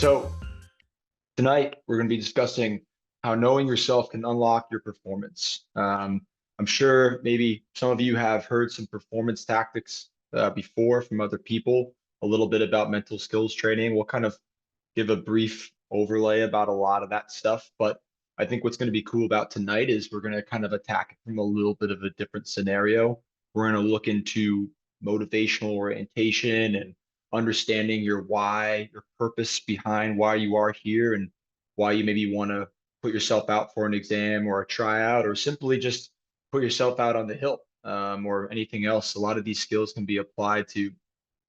So tonight we're going to be discussing how knowing yourself can unlock your performance. I'm sure maybe some of you have heard some performance tactics before from other people, a little bit about mental skills training. We'll kind of give a brief overlay about a lot of that stuff, but I think what's going to be cool about tonight is we're going to kind of attack it from a little bit of a different scenario. We're going to look into motivational orientation and understanding your why, your purpose behind why you are here and why you maybe want to put yourself out for an exam or a tryout or simply just put yourself out on the hill or anything else. A lot of these skills can be applied to,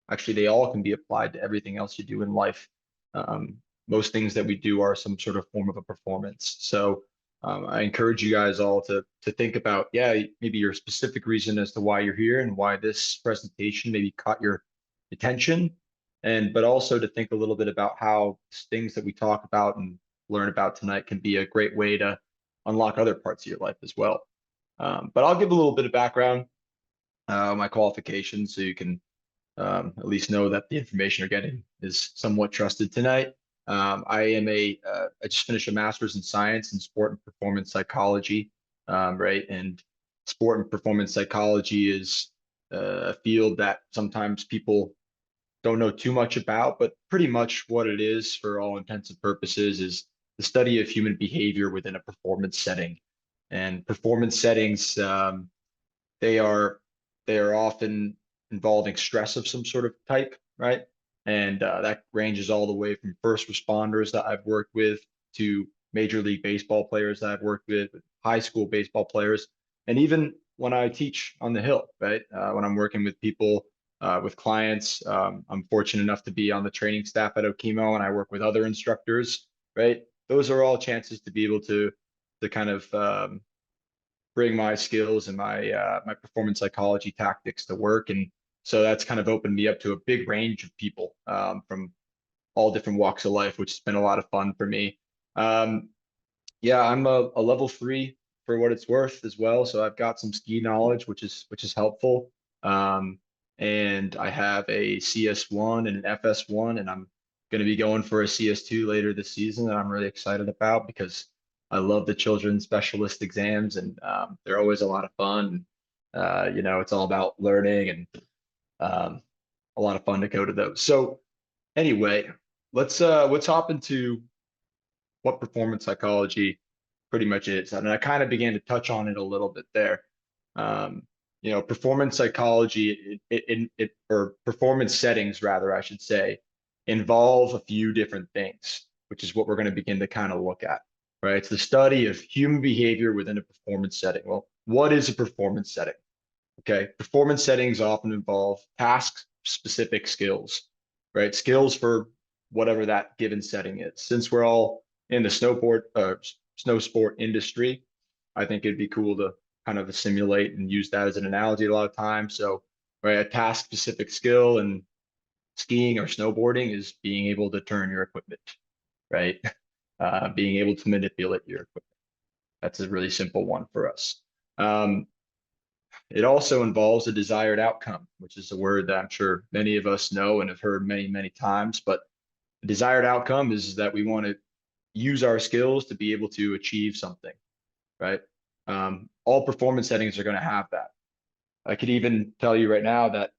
actually, they all can be applied to everything else you do in life. Most things that we do are some sort of form of a performance. So I encourage you guys all to think about, yeah, maybe your specific reason as to why you're here and why this presentation maybe caught your attention, but also to think a little bit about how things that we talk about and learn about tonight can be a great way to unlock other parts of your life as well. But I'll give a little bit of background, my qualifications, so you can at least know that the information you're getting is somewhat trusted tonight. I just finished a master's in science in sport and performance psychology, right? And sport and performance psychology is a field that sometimes people don't know too much about, but pretty much what it is for all intents and purposes is the study of human behavior within a performance setting. And performance settings, they are they are often involving stress of some sort of type, right? And that ranges all the way from first responders that I've worked with to Major League Baseball players that I've worked with, high school baseball players, and even when I teach on the Hill, right? When I'm working with people, with clients, I'm fortunate enough to be on the training staff at Okemo, and I work with other instructors, right? Those are all chances to be able to kind of bring my skills and my performance psychology tactics to work. And so that's kind of opened me up to a big range of people from all different walks of life, which has been a lot of fun for me. Yeah, I'm a level 3 for what it's worth as well. So I've got some ski knowledge, which is helpful. And I have a CS1 and an FS1, and I'm going to be going for a CS2 later this season that I'm really excited about because I love the children's specialist exams, and they're always a lot of fun. It's all about learning and um, a lot of fun to go to those. So anyway, let's hop into what performance psychology pretty much is. And I kind of began to touch on it a little bit there. Performance psychology, or performance settings, rather, I should say, involve a few different things, which is what we're going to begin to kind of look at, right? It's the study of human behavior within a performance setting. Well, what is a performance setting? Okay, performance settings often involve task-specific skills, right? Skills for whatever that given setting is. Since we're all in the snow sport industry, I think it'd be cool to kind of simulate and use that as an analogy a lot of times. So, right, a task-specific skill in skiing or snowboarding is being able to turn your equipment, right? Being able to manipulate your equipment. That's a really simple one for us. It also involves a desired outcome, which is a word that I'm sure many of us know and have heard many, many times. But the desired outcome is that we want to use our skills to be able to achieve something, right? All performance settings are going to have that. I could even tell you right now that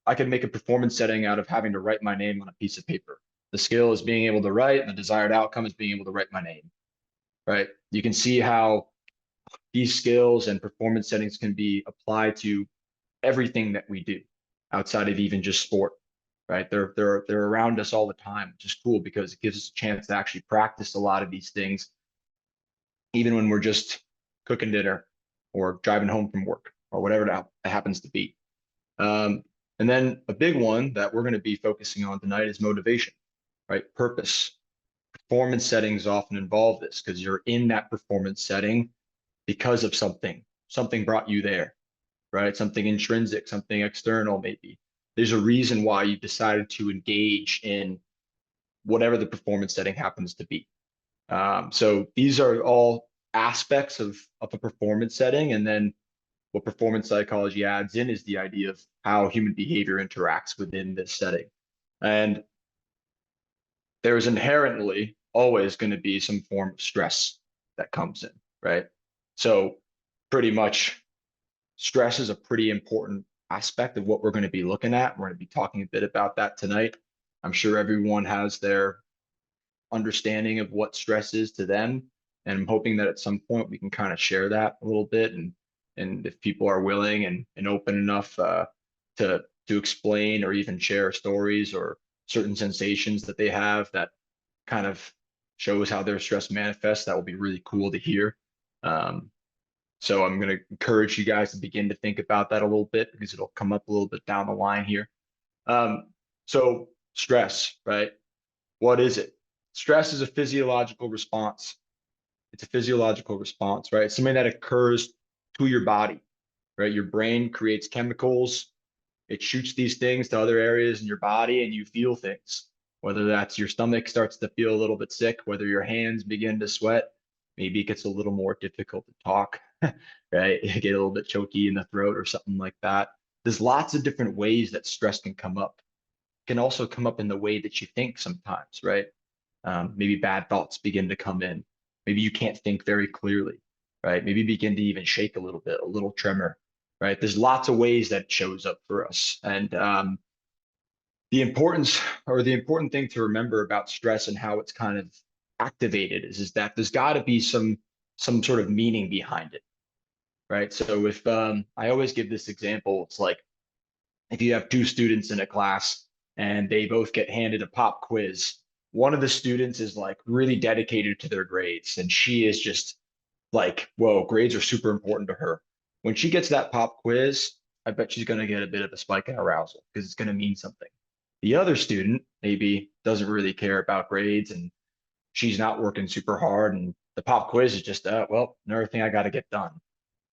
I could make a performance setting out of having to write my name on a piece of paper. The skill is being able to write, and the desired outcome is being able to write my name, right? You can see how these skills and performance settings can be applied to everything that we do outside of even just sport, right? They're around us all the time, which is cool because it gives us a chance to actually practice a lot of these things, even when we're just cooking dinner or driving home from work or whatever that happens to be. And then a big one that we're going to be focusing on tonight is motivation, right? Purpose. Performance settings often involve this because you're in that performance setting because of something brought you there, right? Something intrinsic, something external, maybe. There's a reason why you decided to engage in whatever the performance setting happens to be. So these are all aspects of a performance setting. And then what performance psychology adds in is the idea of how human behavior interacts within this setting. And there's inherently always going to be some form of stress that comes in, right? So pretty much stress is a pretty important aspect of what we're going to be looking at. We're going to be talking a bit about that tonight. I'm sure everyone has their understanding of what stress is to them. And I'm hoping that at some point we can kind of share that a little bit. And if people are willing and open enough to explain or even share stories or certain sensations that they have that kind of shows how their stress manifests, that will be really cool to hear. Um, so I'm going to encourage you guys to begin to think about that a little bit because it'll come up a little bit down the line here. So stress, right? What is it? Stress is a physiological response. It's a physiological response, right? It's something that occurs to your body, right? Your brain creates chemicals. It shoots these things to other areas in your body and you feel things, whether that's your stomach starts to feel a little bit sick, whether your hands begin to sweat, maybe it gets a little more difficult to talk, right? You get a little bit choky in the throat or something like that. There's lots of different ways that stress can come up. It can also come up in the way that you think sometimes, right? Maybe bad thoughts begin to come in. Maybe you can't think very clearly, right? Maybe you begin to even shake a little bit, a little tremor, right? There's lots of ways that it shows up for us. And the importance or the important thing to remember about stress and how it's kind of activated is that there's got to be some sort of meaning behind it, right? So if I always give this example, it's like if you have two students in a class and they both get handed a pop quiz, one of the students is like really dedicated to their grades and she is just like, whoa, grades are super important to her. When she gets that pop quiz, I bet she's going to get a bit of a spike in arousal because it's going to mean something. The other student maybe doesn't really care about grades and she's not working super hard and the pop quiz is just, well, another thing I got to get done.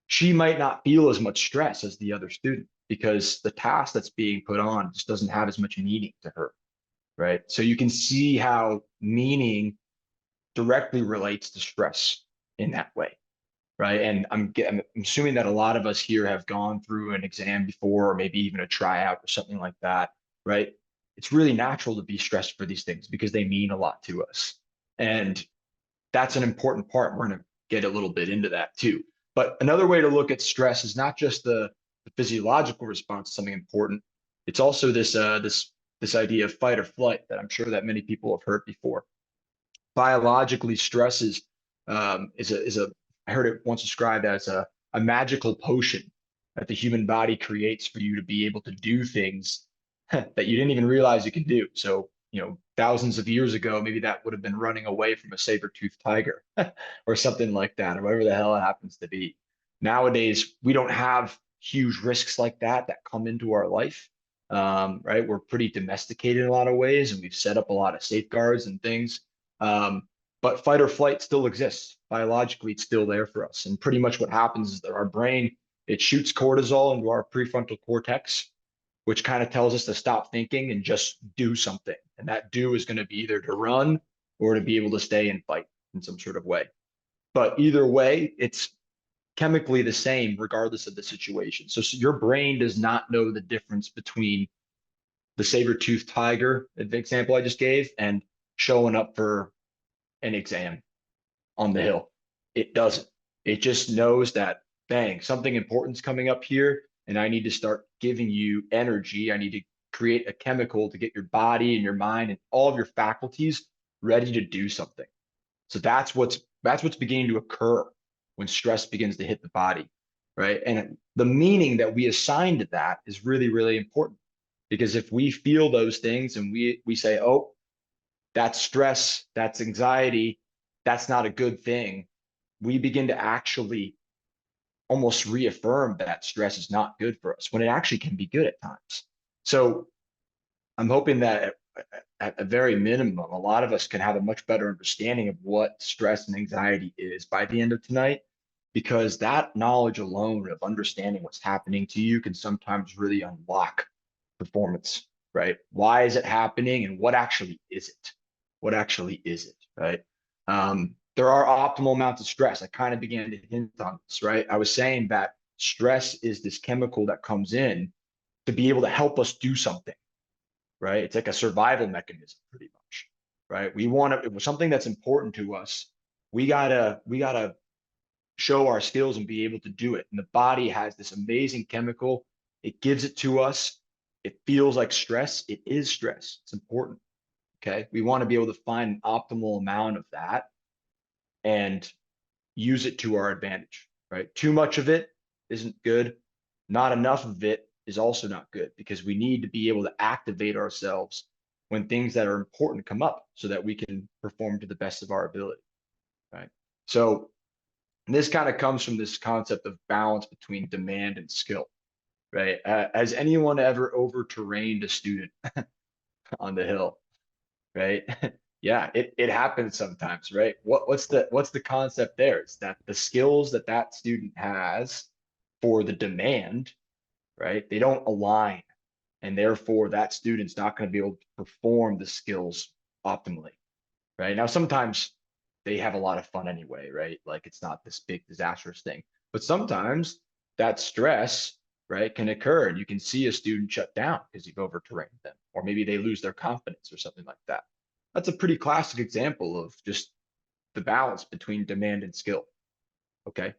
She might not feel as much stress as the other student because the task that's being put on just doesn't have as much meaning to her, right? So you can see how meaning directly relates to stress in that way, right? And I'm assuming that a lot of us here have gone through an exam before, or maybe even a tryout or something like that, right? It's really natural to be stressed for these things because they mean a lot to us. And that's an important part. We're going to get a little bit into that too. But another way to look at stress is not just the physiological response to something important. It's also this idea of fight or flight that I'm sure that many people have heard before. Biologically, stress is a I heard it once described as a magical potion that the human body creates for you to be able to do things that you didn't even realize you could do. So, thousands of years ago, maybe that would have been running away from a saber-toothed tiger or something like that, or whatever the hell it happens to be. Nowadays, we don't have huge risks like that come into our life. Right? We're pretty domesticated in a lot of ways, and we've set up a lot of safeguards and things. Um, but fight or flight still exists. Biologically, it's still there for us. And pretty much what happens is that our brain, it shoots cortisol into our prefrontal cortex, which kind of tells us to stop thinking and just do something. And that do is going to be either to run or to be able to stay and fight in some sort of way. But either way, it's chemically the same regardless of the situation. So your brain does not know the difference between the saber-toothed tiger, the example I just gave, and showing up for an exam on the hill. It doesn't. It just knows that, bang, something important's coming up here, and I need to start giving you energy. I need to create a chemical to get your body and your mind and all of your faculties ready to do something. So that's what's beginning to occur when stress begins to hit the body, right? And the meaning that we assign to that is really, really important because if we feel those things and we say, oh, that's stress, that's anxiety, that's not a good thing, we begin to actually almost reaffirm that stress is not good for us when it actually can be good at times. So I'm hoping that at a very minimum, a lot of us can have a much better understanding of what stress and anxiety is by the end of tonight, because that knowledge alone of understanding what's happening to you can sometimes really unlock performance, right? Why is it happening and what actually is it? What actually is it, right? There are optimal amounts of stress. I kind of began to hint on this, right? I was saying that stress is this chemical that comes in to be able to help us do something, right? It's like a survival mechanism, pretty much. right? We want to, something that's important to us. We gotta show our skills and be able to do it. And the body has this amazing chemical. It gives it to us. It feels like stress. It is stress. It's important. Okay. We want to be able to find an optimal amount of that and use it to our advantage, right? Too much of it isn't good. Not enough of it is also not good because we need to be able to activate ourselves when things that are important come up so that we can perform to the best of our ability, right? So this kind of comes from this concept of balance between demand and skill, right? Has anyone ever over terrained a student on the hill, right? Yeah, it happens sometimes, right? What's the concept there? It's that the skills that that student has for the demand, right? They don't align, and therefore that student's not going to be able to perform the skills optimally, right? Now sometimes they have a lot of fun anyway, right? Like it's not this big disastrous thing, but sometimes that stress, right, can occur, and you can see a student shut down because you've over terrained them, or maybe they lose their confidence or something like that. That's a pretty classic example of just the balance between demand and skill. Okay.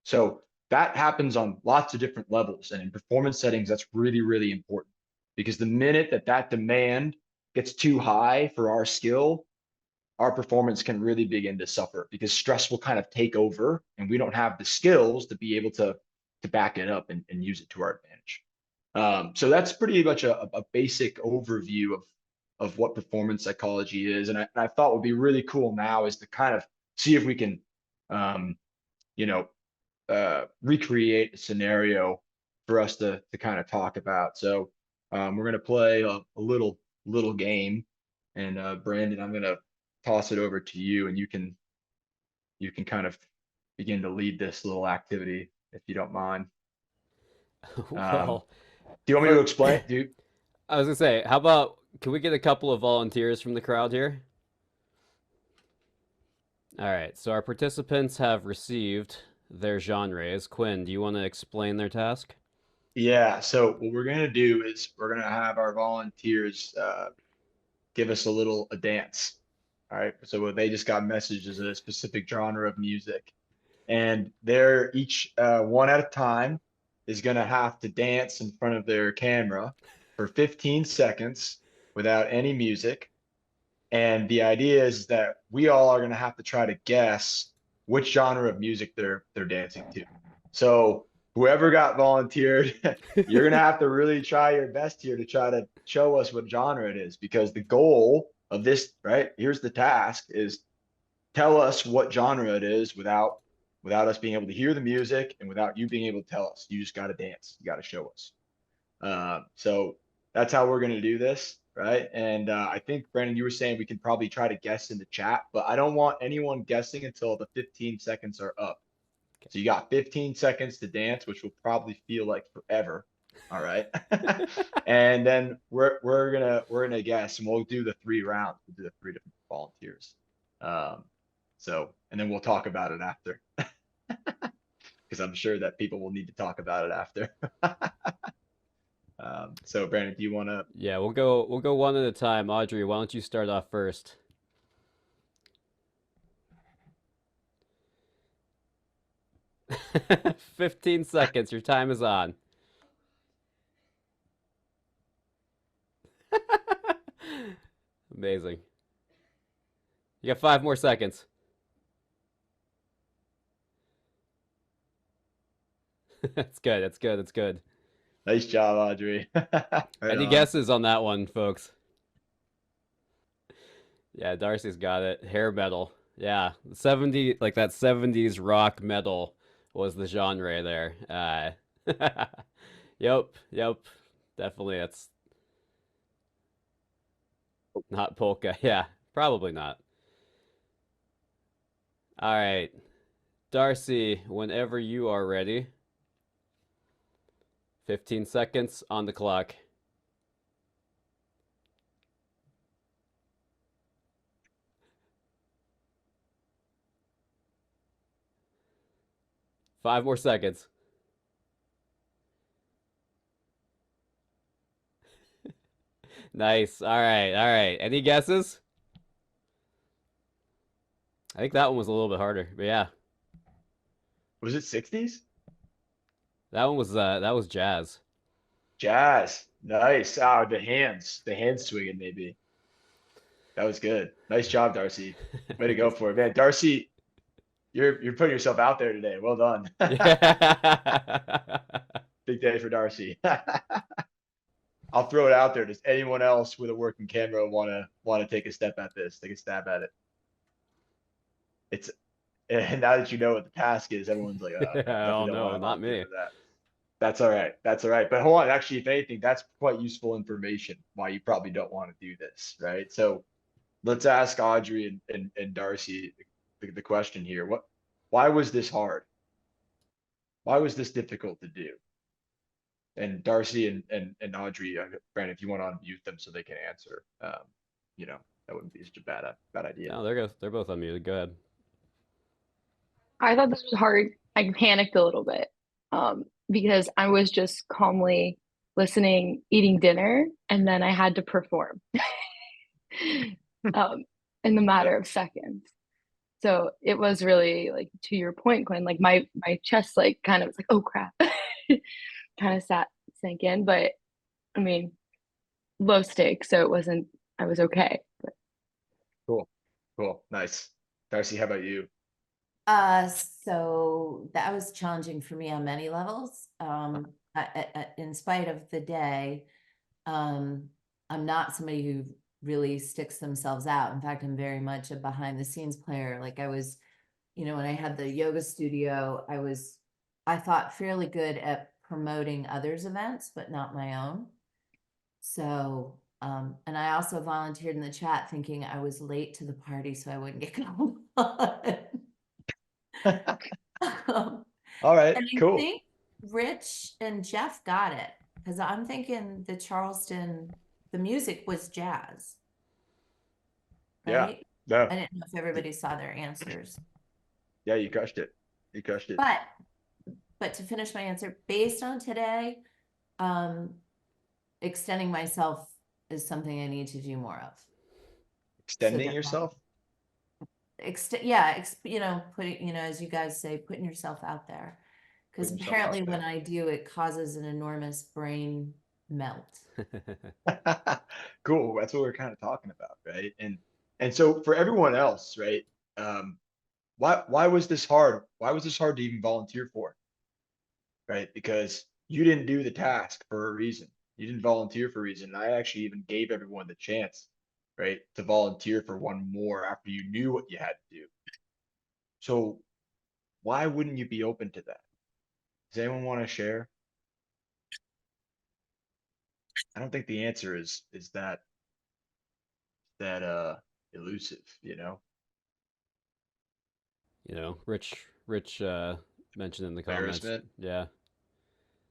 So that happens on lots of different levels. And in performance settings, that's really, really important because the minute that that demand gets too high for our skill, our performance can really begin to suffer because stress will kind of take over and we don't have the skills to be able to back it up and use it to our advantage. So that's pretty much a basic overview of what performance psychology is. And I thought would be really cool now is to kind of see if we can, um, you know, recreate a scenario for us to kind of talk about. So we're going to play a little game, and Brandon, I'm going to toss it over to you, and you can kind of begin to lead this little activity if you don't mind. Um, Well, do you want me to for explain? Do I was gonna say, how about can we get a couple of volunteers from the crowd here? All right, so our participants have received their genres. Quinn, do you want to explain their task? Yeah. So what we're going to do is we're going to have our volunteers give us a dance. All right. So they just got messages of a specific genre of music, and they're each one at a time is going to have to dance in front of their camera for 15 seconds without any music. And the idea is that we all are going to have to try to guess which genre of music they're dancing to. So whoever got volunteered, you're going to have to really try your best here to try to show us what genre it is because the goal of this, right? Here's the task is tell us what genre it is without us being able to hear the music and without you being able to tell us. You just got to dance. You got to show us. So that's how we're going to do this, right? And I think Brandon, you were saying we can probably try to guess in the chat, but I don't want anyone guessing until the 15 seconds are up. So you got 15 seconds to dance, which will probably feel like forever. All right. And then we're gonna guess and we'll do the 3 rounds. We'll do the 3 different volunteers. Um, so and then we'll talk about it after because I'm sure that people will need to talk about it after. So Brandon, do you want to? Yeah, we'll go one at a time. Audrey, why don't you start off first? 15 seconds. Your time is on. Amazing. You got 5 more seconds. That's good. That's good. That's good. Nice job, Audrey. Right Any on. guesses on that one, folks? Yeah, Darcy's got it. Hair metal. Yeah, 70 like that 70s rock metal was the genre there. Yep, yep. Definitely that's not polka. Yeah, probably not. All right. Darcy, whenever you are ready. 15 seconds on the clock. 5 more seconds. Nice. All right. All right. Any guesses? I think that one was a little bit harder, but yeah, Was it 60s? that was jazz. Jazz. Nice. Oh, the hands swinging maybe. That was good. Nice job, Darcy. Way to go for it, man. Darcy, you're putting yourself out there today. Well done. Yeah. Big day for Darcy. I'll throw it out there. Does anyone else with a working camera wanna take a step at this? Take a stab at it. It's and now that you know what the task is, everyone's like, Oh definitely don't want no, to not volunteer me. for that. That's all right. That's all right. But hold on, actually, if anything, that's quite useful information why you probably don't want to do this, right? So let's ask Audrey and Darcy the question here. Why was this hard? Why was this difficult to do? And Darcy and Audrey, Brandon, if you want to unmute them so they can answer, you know, that wouldn't be such a bad idea. No, they're both unmuted. Go ahead. I thought this was hard. I panicked a little bit because I was just calmly listening, eating dinner, and then I had to perform in the matter of seconds. So it was really like to your point, Quinn, like my chest like kind of was like, oh crap, kind of sank in. But I mean, low stakes, so it wasn't. I was okay. But Cool. Cool. Nice. Darcy, how about you? So that was challenging for me on many levels. In spite of the day, I'm not somebody who really sticks themselves out. In fact, I'm very much a behind the scenes player. Like I was, when I had the yoga studio, I thought fairly good at promoting others' events, but not my own. So, and I also volunteered in the chat thinking I was late to the party so I wouldn't get called on. All right, And I cool. think Rich and Jeff got it because I'm thinking the Charleston, the music was jazz, Yeah. right? No. I didn't know if everybody saw their answers. Yeah, you crushed it. You crushed it. But to finish my answer, based on today, extending myself is something I need to do more of. Extending yourself? Putting, as you guys say, putting yourself out there. Because Putting yourself apparently out when there. I do, it causes an enormous brain melt. Cool. That's what we're kind of talking about, right? And so for everyone else, right? Why was this hard? Why was this hard to even volunteer for? Right? Because you didn't do the task for a reason. You didn't volunteer for a reason. I actually even gave everyone the chance, right, to volunteer for one more after you knew what you had to do. So why wouldn't you be open to that? Does anyone want to share? I don't think the answer is that elusive, you know? Rich mentioned in the comments. Embarrassment. Yeah,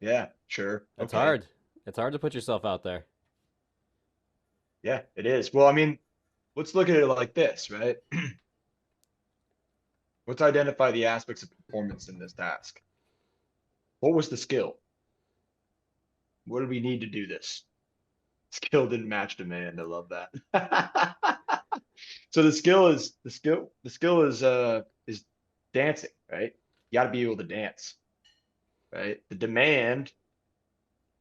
Yeah, sure. it's Okay. hard. It's hard to put yourself out there. Yeah, it is. Well, I mean, let's look at it like this, right? Let's identify the aspects of performance in this task. What was the skill? What did we need to do this? Skill didn't match demand. I love that. So the skill is dancing, right? You got to be able to dance, right? The demand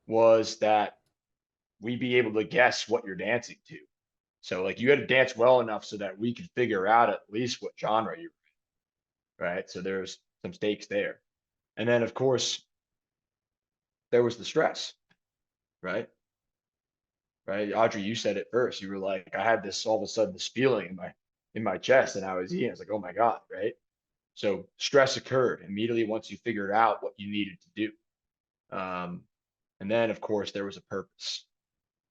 was that we be able to guess what you're dancing to. So like you had to dance well enough so that we could figure out at least what genre you're in, right? So there's some stakes there. And then of course there was the stress, right? Right. Audrey, you said it first. You were like, I had this all of a sudden this feeling in my chest and I was eating. I was like, oh my God, right? So stress occurred immediately once you figured out what you needed to do. And then of course there was a purpose.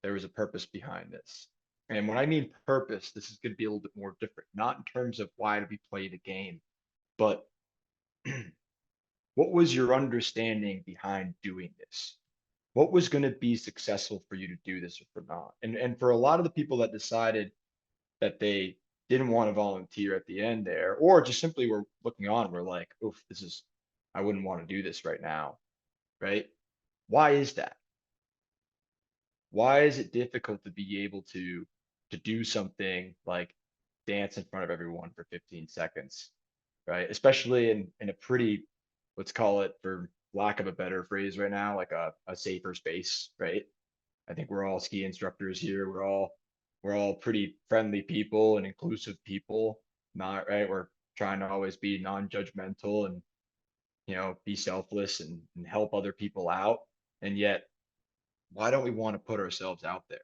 There was a purpose behind this. And when I mean purpose, this is going to be a little bit more different, not in terms of why do we play the game, but what was your understanding behind doing this? What was going to be successful for you to do this or for not? And for a lot of the people that decided that they didn't want to volunteer at the end there, or just simply were looking on, we're like, oof, I wouldn't want to do this right now, right? Why is that? Why is it difficult to be able to do something like dance in front of everyone for 15 seconds, right? Especially in a pretty, let's call it, for lack of a better phrase right now, like a safer space, right? I think we're all ski instructors here. We're all pretty friendly people and inclusive people, not right. We're trying to always be non-judgmental and be selfless and help other people out. And yet, why don't we want to put ourselves out there?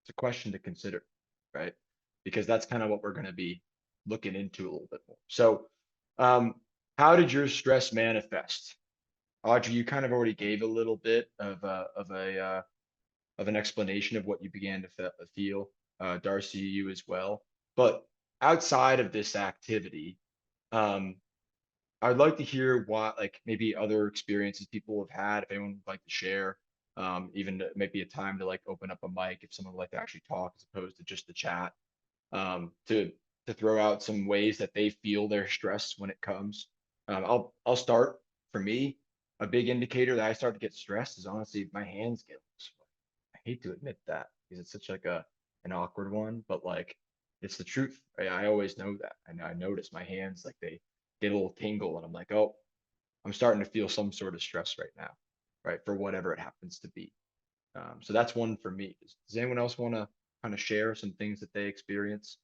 It's a question to consider, right? Because that's kind of what we're going to be looking into a little bit more. So, how did your stress manifest? Audrey, you kind of already gave a little bit of an explanation of what you began to feel. Darcy, you as well. But outside of this activity, um, I'd like to hear what, like, maybe other experiences people have had. If anyone would like to share, even maybe a time to like open up a mic if someone would like to actually talk as opposed to just the chat. To throw out some ways that they feel their stress when it comes. I'll start. For me, a big indicator that I start to get stressed is honestly my hands get sweaty. I hate to admit that because it's such like an awkward one, but like it's the truth. I always know that. And I notice my hands like they get a little tingle and I'm like, oh, I'm starting to feel some sort of stress right now, right? For whatever it happens to be. So that's one for me. Does anyone else want to kind of share some things that they experience?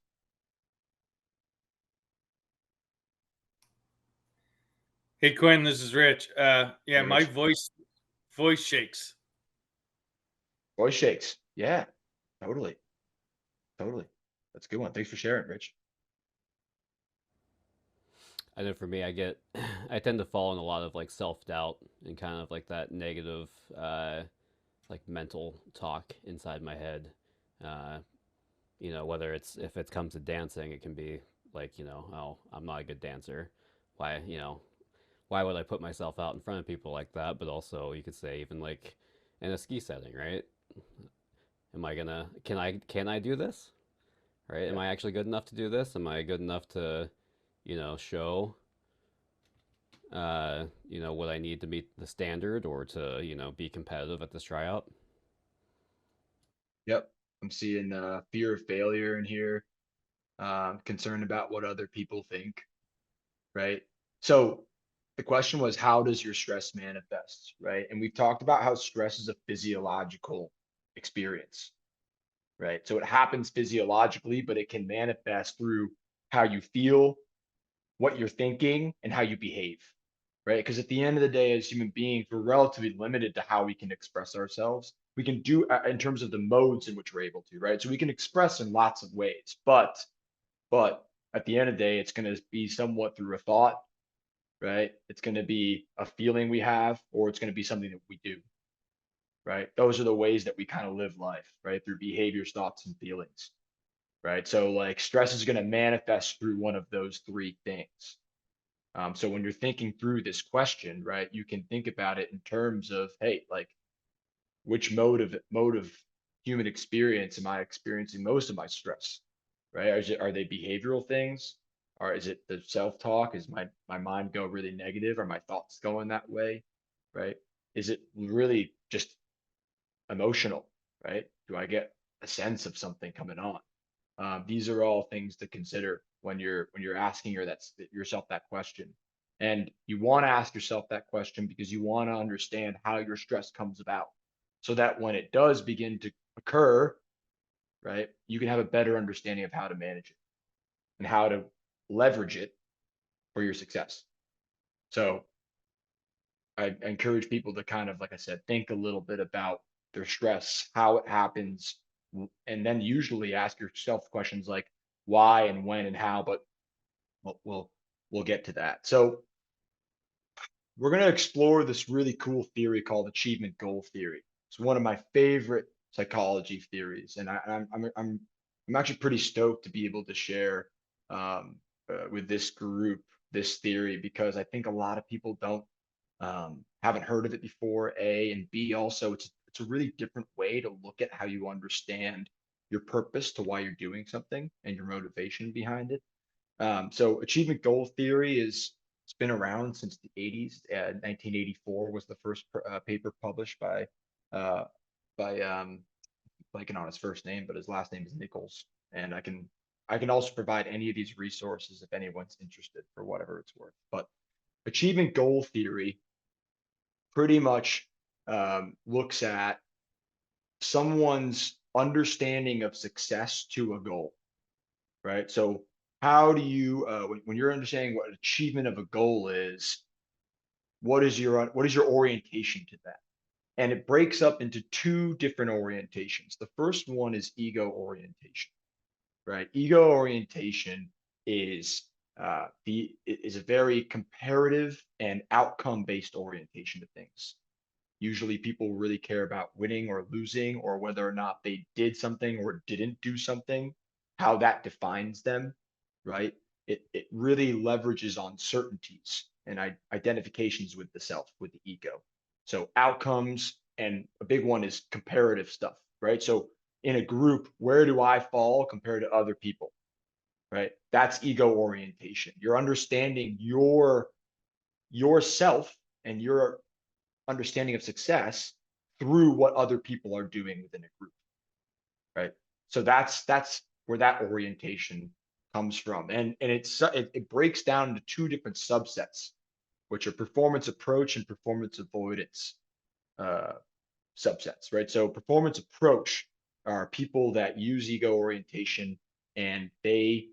Hey Quinn, this is Rich. Yeah, Hey, my Rich. voice shakes. Voice shakes. Yeah, totally. Totally. That's a good one. Thanks for sharing, Rich. I know for me, I tend to fall in a lot of like self doubt and kind of like that negative, like mental talk inside my head. Uh, whether if it comes to dancing, it can be like, oh, I'm not a good dancer. Why, why would I put myself out in front of people like that? But also, you could say even like in a ski setting, right? Am I gonna? Can I do this? Right? Am Yeah. I actually good enough to do this? Am I good enough to, show what I need to meet the standard or to, be competitive at this tryout? Yep. I'm seeing fear of failure in here, concerned about what other people think, right? So the question was, how does your stress manifest, right? And we've talked about how stress is a physiological experience, right? So it happens physiologically, but it can manifest through how you feel, what you're thinking, and how you behave, right? Because at the end of the day, as human beings, we're relatively limited to how we can express ourselves. We can do in terms of the modes in which we're able to, right? So we can express in lots of ways, but at the end of the day, it's going to be somewhat through a thought, right? It's going to be a feeling we have, or it's going to be something that we do, right? Those are the ways that we kind of live life, right? Through behaviors, thoughts, and feelings, right? So like stress is going to manifest through one of those three things. So when you're thinking through this question, right, you can think about it in terms of, hey, like which mode of human experience am I experiencing most of my stress, right? Are they behavioral things? Or is it the self-talk? Is my mind go really negative? Are my thoughts going that way, right? Is it really just emotional, right? Do I get a sense of something coming on? These are all things to consider when you're asking yourself that question. And you want to ask yourself that question because you want to understand how your stress comes about, so that when it does begin to occur, right, you can have a better understanding of how to manage it and how to leverage it for your success. So I encourage people to kind of, like I said, think a little bit about their stress, how it happens, and then usually ask yourself questions like why and when and how. But we'll get to that. So we're going to explore this really cool theory called achievement goal theory. It's one of my favorite psychology theories, and I'm actually pretty stoked to be able to share with this group this theory because I think a lot of people haven't heard of it before. A and B, also it's a really different way to look at how you understand your purpose to why you're doing something and your motivation behind it. So achievement goal theory it's been around since the 80s. 1984 was the first paper published by blanking on his first name, but his last name is Nichols. And I can also provide any of these resources if anyone's interested for whatever it's worth. But achievement goal theory pretty much looks at someone's understanding of success to a goal, right? So how do you, when you're understanding what achievement of a goal is, what is your orientation to that? And it breaks up into two different orientations. The first one is ego orientation, right? Ego orientation is is a very comparative and outcome based orientation to things. Usually people really care about winning or losing, or whether or not they did something or didn't do something, how that defines them, right? It really leverages on certainties and identifications with the self, with the ego. So outcomes, and a big one is comparative stuff, right? So in a group, where do I fall compared to other people, right? That's ego orientation. You're understanding yourself and your understanding of success through what other people are doing within a group, right? So that's where that orientation comes from, and it breaks down into two different subsets, which are performance approach and performance avoidance subsets, right? So performance approach are people that use ego orientation, and they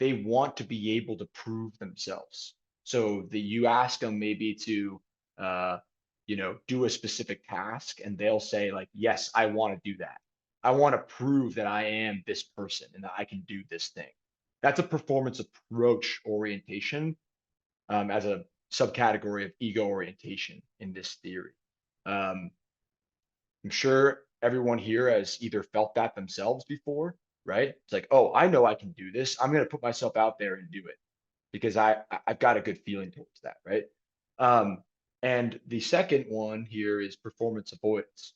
want to be able to prove themselves. So you ask them maybe to do a specific task, and they'll say like, yes, I want to do that. I want to prove that I am this person and that I can do this thing. That's a performance approach orientation, as a subcategory of ego orientation in this theory. I'm sure everyone here has either felt that themselves before, right? It's like, oh, I know I can do this. I'm going to put myself out there and do it because I've got a good feeling towards that, right? And the second one here is performance avoidance,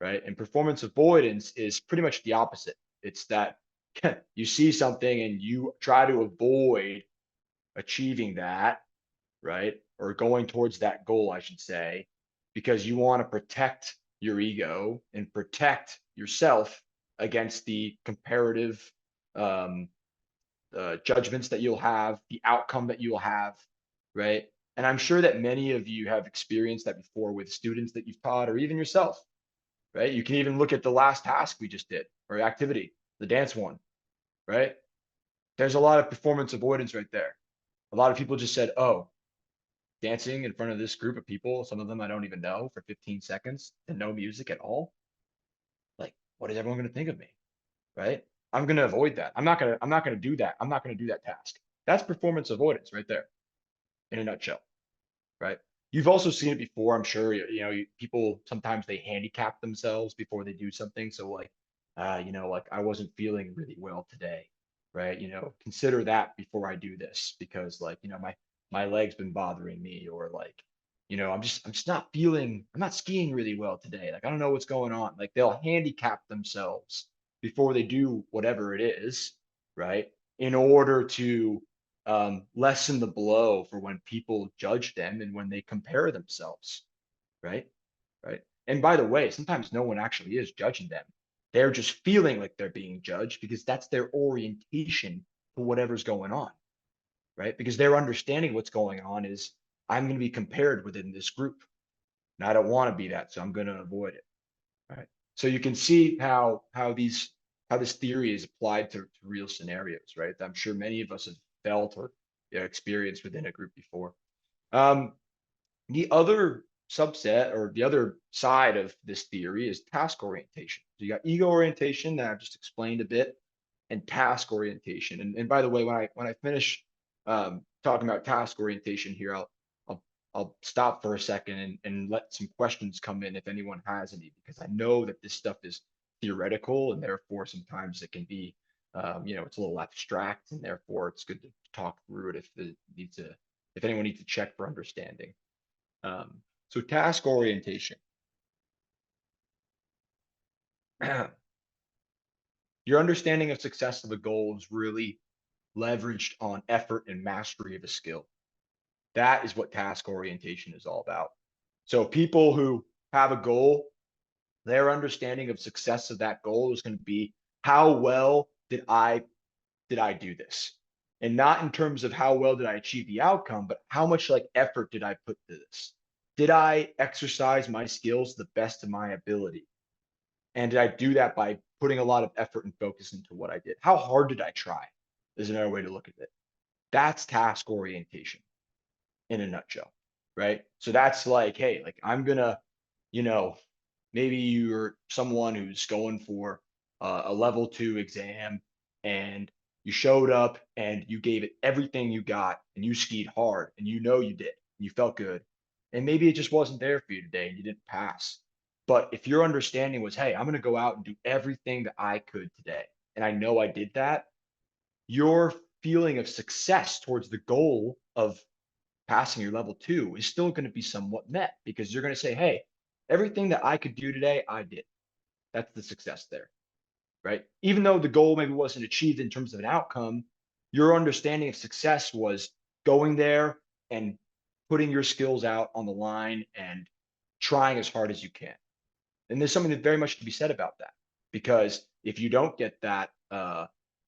right? And performance avoidance is pretty much the opposite. It's that you see something and you try to avoid achieving that, right? Or going towards that goal, I should say, because you want to protect your ego and protect yourself against the comparative judgments that you'll have, the outcome that you'll have, right? And I'm sure that many of you have experienced that before with students that you've taught, or even yourself, right? You can even look at the last task we just did, or activity, the dance one, right? There's a lot of performance avoidance right there. A lot of people just said, oh, dancing in front of this group of people, some of them I don't even know, for 15 seconds and no music at all. Like, what is everyone going to think of me? Right? I'm going to avoid that. I'm not going to do that. I'm not going to do that task. That's performance avoidance right there in a nutshell, right? You've also seen it before, I'm sure. People sometimes they handicap themselves before they do something. So like, like I wasn't feeling really well today, right? Consider that before I do this because like, my leg's been bothering me, or like, I'm just not feeling, I'm not skiing really well today. Like, I don't know what's going on. Like they'll handicap themselves before they do whatever it is, right? In order to lessen the blow for when people judge them and when they compare themselves, right? Right. And by the way, sometimes no one actually is judging them. They're just feeling like they're being judged because that's their orientation for whatever's going on, right? Because their understanding what's going on is I'm going to be compared within this group, and I don't want to be that, so I'm going to avoid it, right? So you can see how this theory is applied to real scenarios, right? I'm sure many of us have felt or experienced within a group before. The other subset, or the other side of this theory, is task orientation. So you got ego orientation that I've just explained a bit, and task orientation. And by the way, when I finish talking about task orientation here, I'll stop for a second and let some questions come in if anyone has any, because I know that this stuff is theoretical, and therefore sometimes it can be it's a little abstract, and therefore it's good to talk through it if anyone needs to check for understanding. So task orientation. Your understanding of success of a goal is really leveraged on effort and mastery of a skill. That is what task orientation is all about. So people who have a goal Their understanding of success of that goal is going to be, how well did I do this? And not in terms of how well did I achieve the outcome, but how much like effort did I put to this? Did I exercise my skills to the best of my ability? And did I do that by putting a lot of effort and focus into what I did? How hard did I try? Is another way to look at it. That's task orientation in a nutshell, right? So that's like, hey, like I'm gonna, you know, maybe you're someone who's going for a level 2 exam, and you showed up and you gave it everything you got and you skied hard, and you know you did, and you felt good. And maybe it just wasn't there for you today and you didn't pass. But if your understanding was, hey, I'm going to go out and do everything that I could today, and I know I did that, your feeling of success towards the goal of passing your level 2 is still going to be somewhat met, because you're going to say, hey, everything that I could do today, I did. That's the success there, right? Even though the goal maybe wasn't achieved in terms of an outcome, your understanding of success was going there and putting your skills out on the line and trying as hard as you can. And there's something that very much to be said about that, because if you don't get that,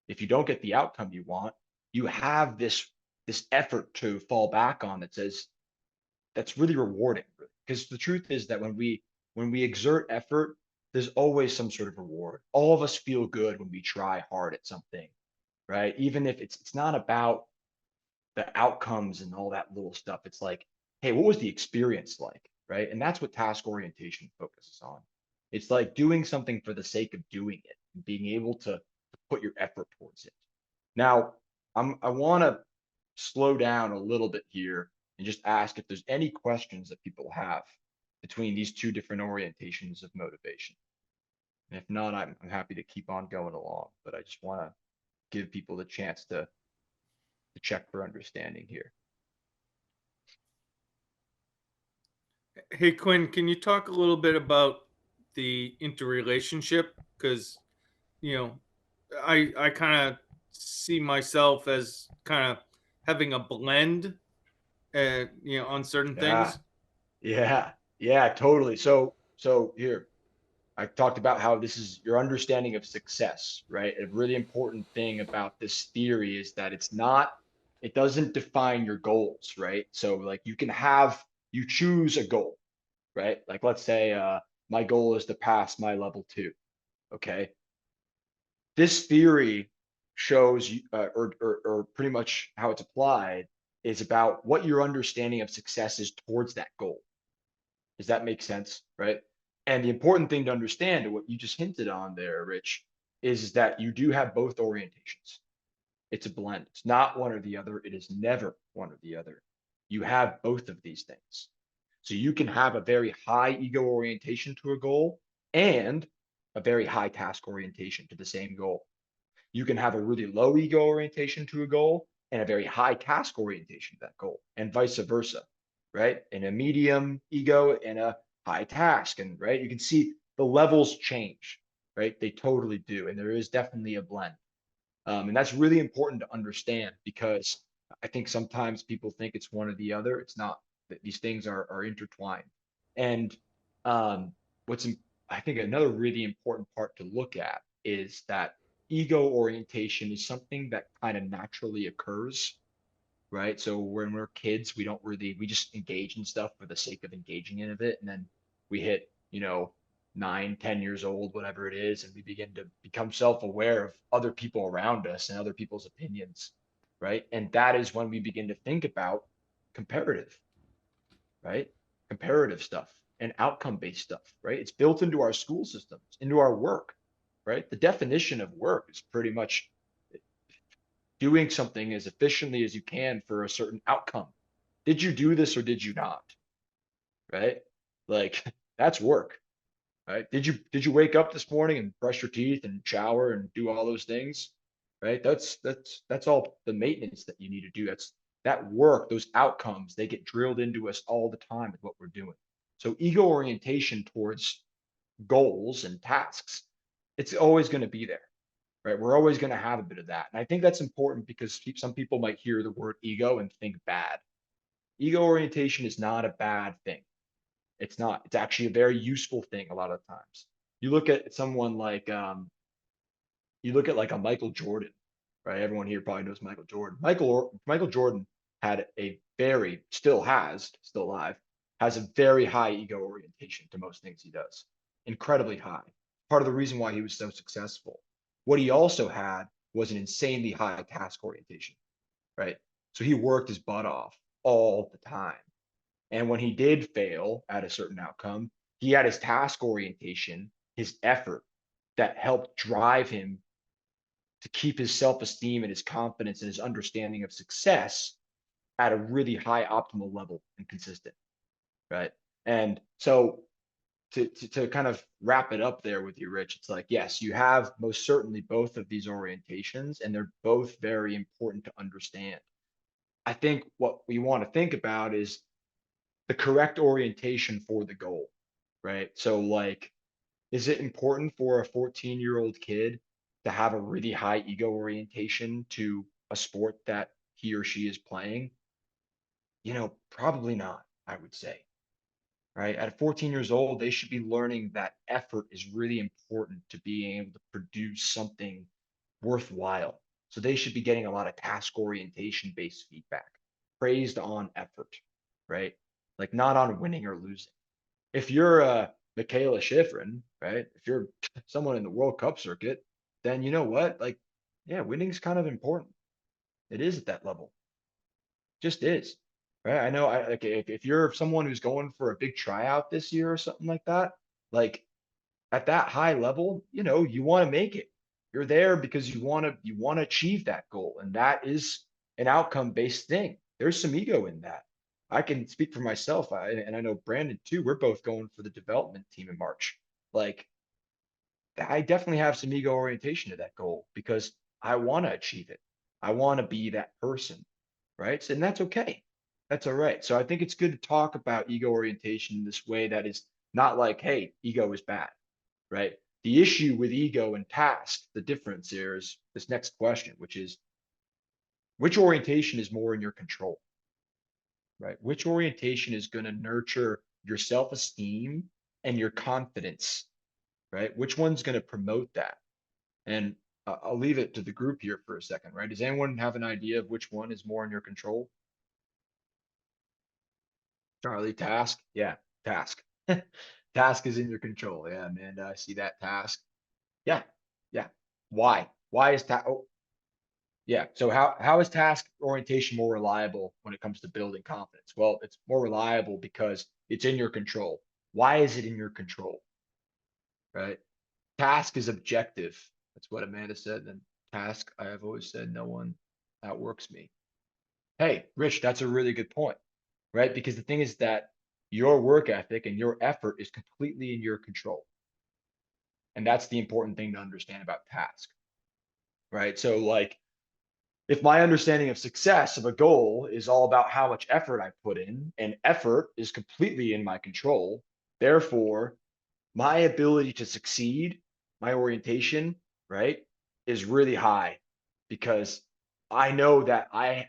if you don't get the outcome you want, you have this effort to fall back on that says, that's really rewarding. Because the truth is that when we exert effort, there's always some sort of reward. All of us feel good when we try hard at something, right? Even if it's not about the outcomes and all that little stuff. It's like, hey, what was the experience like, right? And that's what task orientation focuses on. It's like doing something for the sake of doing it and being able to put your effort towards it. Now, I want to slow down a little bit here and just ask if there's any questions that people have between these two different orientations of motivation. And if not, I'm happy to keep on going along, but I just want to give people the chance to check for understanding here. Hey, Quinn, can you talk a little bit about the interrelationship? Because, you know, I kind of see myself as kind of having a blend, on certain Yeah, things. yeah, totally. So here, I talked about how this is your understanding of success, right? A really important thing about this theory is that it doesn't define your goals, right? So like you choose a goal, right? Like let's say my goal is to pass my level 2. Okay. This theory shows you, or pretty much how it's applied is about what your understanding of success is towards that goal. Does that make sense? Right. And the important thing to understand, and what you just hinted on there, Rich, is that you do have both orientations. It's a blend. It's not one or the other. It is never one or the other. You have both of these things. So you can have a very high ego orientation to a goal and a very high task orientation to the same goal. You can have a really low ego orientation to a goal and a very high task orientation to that goal, and vice versa, right? And a medium ego and a high task. And right, you can see the levels change, right? They totally do. And there is definitely a blend. And that's really important to understand, because I think sometimes people think it's one or the other. It's not. That these things are intertwined. And um, what's I think another really important part to look at is that ego orientation is something that kind of naturally occurs, right? So when we're kids, we just engage in stuff for the sake of engaging in it. And then we hit, 9, 10 years old, whatever it is, and we begin to become self-aware of other people around us and other people's opinions, right? And that is when we begin to think about comparative, right? Comparative stuff and outcome-based stuff, right? It's built into our school systems, into our work, right? The definition of work is pretty much doing something as efficiently as you can for a certain outcome. Did you do this or did you not? Right? Like that's work, right? Did you wake up this morning and brush your teeth and shower and do all those things? Right? That's all the maintenance that you need to do. That's that work, those outcomes, they get drilled into us all the time with what we're doing. So ego orientation towards goals and tasks, it's always going to be there, right? We're always going to have a bit of that. And I think that's important because some people might hear the word ego and think bad. Ego orientation is not a bad thing. It's not. It's actually a very useful thing a lot of times. You look at someone like you look at like a Michael Jordan, right? Everyone here probably knows Michael Jordan. Michael Jordan had a very, still alive, has a very high ego orientation to most things he does. Incredibly high. Part of the reason why he was so successful. What he also had was an insanely high task orientation, right? So he worked his butt off all the time. And when he did fail at a certain outcome, he had his task orientation, his effort that helped drive him to keep his self-esteem and his confidence and his understanding of success at a really high optimal level and consistent, right? And so to kind of wrap it up there with you, Rich, it's like, yes, you have most certainly both of these orientations, and they're both very important to understand. I think what we want to think about is the correct orientation for the goal, right? So like, is it important for a 14-year-old kid to have a really high ego orientation to a sport that he or she is playing? Probably not, I would say, right? At 14 years old, they should be learning that effort is really important to being able to produce something worthwhile. So they should be getting a lot of task orientation based feedback, praised on effort, right? Like not on winning or losing. If you're Michaela Schifrin, right? If you're someone in the World Cup circuit, then you know what? Like, yeah, winning's kind of important. It is at that level. Just is. Right. I know like if you're someone who's going for a big tryout this year or something like that, like at that high level, you want to make it. You're there because you want to achieve that goal. And that is an outcome-based thing. There's some ego in that. I can speak for myself, and I know Brandon too. We're both going for the development team in March. Like, I definitely have some ego orientation to that goal because I want to achieve it. I want to be that person, right? And that's okay. That's all right. So I think it's good to talk about ego orientation in this way that is not like, hey, ego is bad, right? The issue with ego and task, the difference here is this next question, which is which orientation is more in your control, right? Which orientation is going to nurture your self-esteem and your confidence, right? Which one's going to promote that? And I'll leave it to the group here for a second, right? Does anyone have an idea of which one is more in your control? Charlie, task? Yeah, task. Task is in your control. Yeah, Amanda, I see that task. Yeah, yeah. Why? Why is task? Oh, yeah. So how is task orientation more reliable when it comes to building confidence? Well, it's more reliable because it's in your control. Why is it in your control? Right? Task is objective. That's what Amanda said. And task, I have always said, no one outworks me. Hey, Rich, that's a really good point, right? Because the thing is that your work ethic and your effort is completely in your control. And that's the important thing to understand about task, right? So like, if my understanding of success of a goal is all about how much effort I put in, and effort is completely in my control, therefore, my ability to succeed, my orientation, right, is really high because I know that I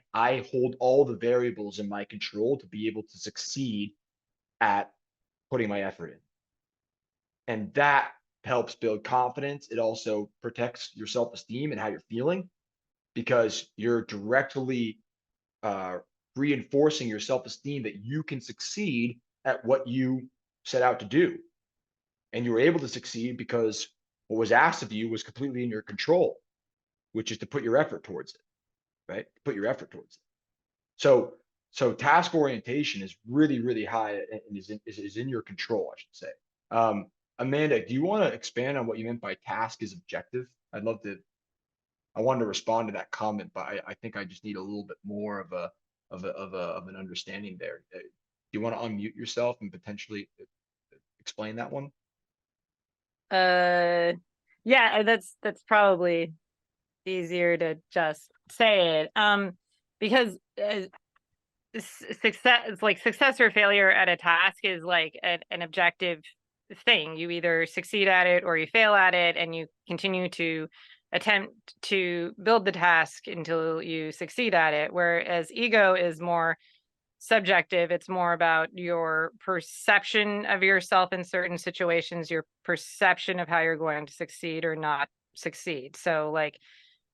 hold all the variables in my control to be able to succeed at putting my effort in. And that helps build confidence. It also protects your self-esteem and how you're feeling because you're directly uh, reinforcing your self-esteem that you can succeed at what you set out to do. And you were able to succeed because what was asked of you was completely in your control, which is to put your effort towards it, right? Put your effort towards it. So task orientation is really, really high and is in your control, I should say. Amanda, do you want to expand on what you meant by task is objective? I wanted to respond to that comment, but I think I just need a little bit more of an understanding there. Do you want to unmute yourself and potentially explain that one? Yeah, that's probably easier to just say it. Because success or failure at a task is like an objective thing. You either succeed at it or you fail at it, and you continue to attempt to build the task until you succeed at it. Whereas ego is more subjective. It's more about your perception of yourself in certain situations, your perception of how you're going to succeed or not succeed. So like,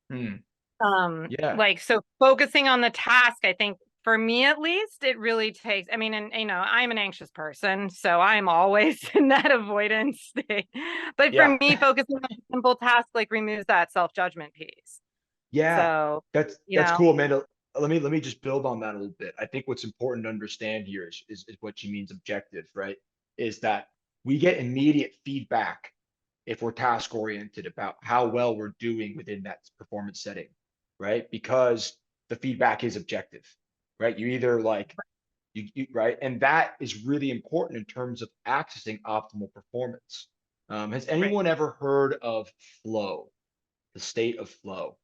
Yeah. like, so focusing on the task, I think for me at least, it really takes, I mean, and you know, I'm an anxious person, so I'm always in that avoidance state. But for Yeah. me, focusing on a simple task like removes that self-judgment piece. Yeah. So, That's you know, cool, Amanda. Let me just build on that a little bit. I think what's important to understand here is what she means objective, right? Is that we get immediate feedback if we're task oriented about how well we're doing within that performance setting, right? Because the feedback is objective, right? You either like you right, and that is really important in terms of accessing optimal performance. Has right. anyone ever heard of flow, the state of flow?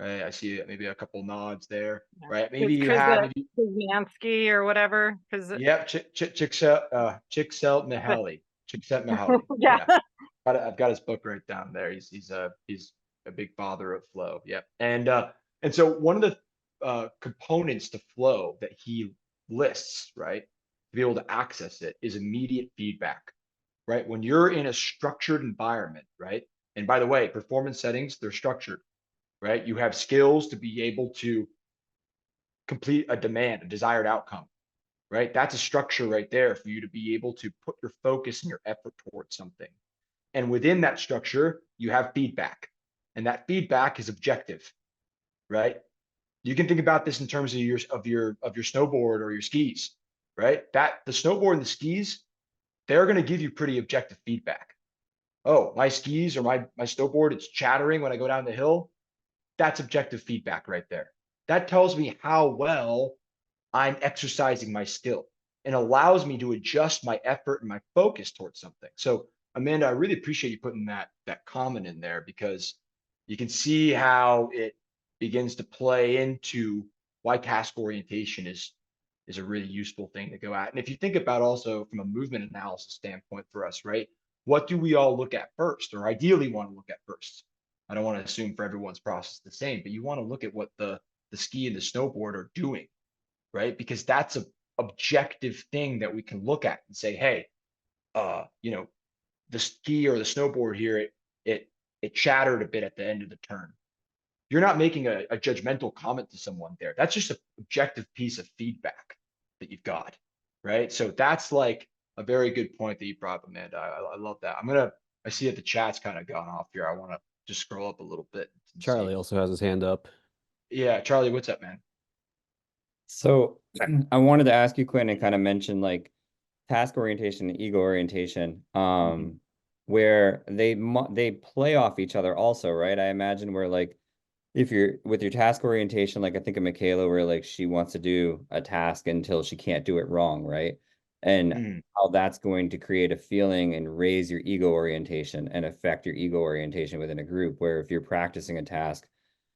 Right, I see maybe a couple nods there. Yeah. Right, maybe It's you have maybe Krasinski or whatever. yep, Csikszentmihalyi, Csikszentmihalyi. Yeah. Yeah, I've got his book right down there. He's a big father of flow. Yep, and so one of the components to flow that he lists, right, to be able to access it is immediate feedback. Right, when you're in a structured environment, right, and by the way, performance settings, they're structured, right? You have skills to be able to complete a demand, a desired outcome, right? That's a structure right there for you to be able to put your focus and your effort towards something. And within that structure, you have feedback, and that feedback is objective, right? You can think about this in terms of your snowboard or your skis, right? That the snowboard and the skis, they're going to give you pretty objective feedback. Oh, my skis or my snowboard, it's chattering when I go down the hill. That's objective feedback right there. That tells me how well I'm exercising my skill and allows me to adjust my effort and my focus towards something. So, Amanda, I really appreciate you putting that comment in there, because you can see how it begins to play into why task orientation is a really useful thing to go at. And if you think about also from a movement analysis standpoint for us, right? What do we all look at first, or ideally want to look at first? I don't want to assume for everyone's process the same, but you want to look at what the ski and the snowboard are doing, right? Because that's a objective thing that we can look at and say, hey, you know, the ski or the snowboard here, it chattered a bit at the end of the turn. You're not making a judgmental comment to someone there. That's just an objective piece of feedback that you've got, right? So that's like a very good point that you brought up, Amanda. I love that. I see that the chat's kind of gone off here. I want to just scroll up a little bit. Charlie also has his hand up. Yeah, Charlie, what's up, man? So I wanted to ask you, Quinn, and kind of mention like task orientation and ego orientation, where they play off each other also, right? I imagine where like if you're with your task orientation, like I think of Michaela, where like she wants to do a task until she can't do it wrong, right? And how that's going to create a feeling and raise your ego orientation and affect your ego orientation within a group, where if you're practicing a task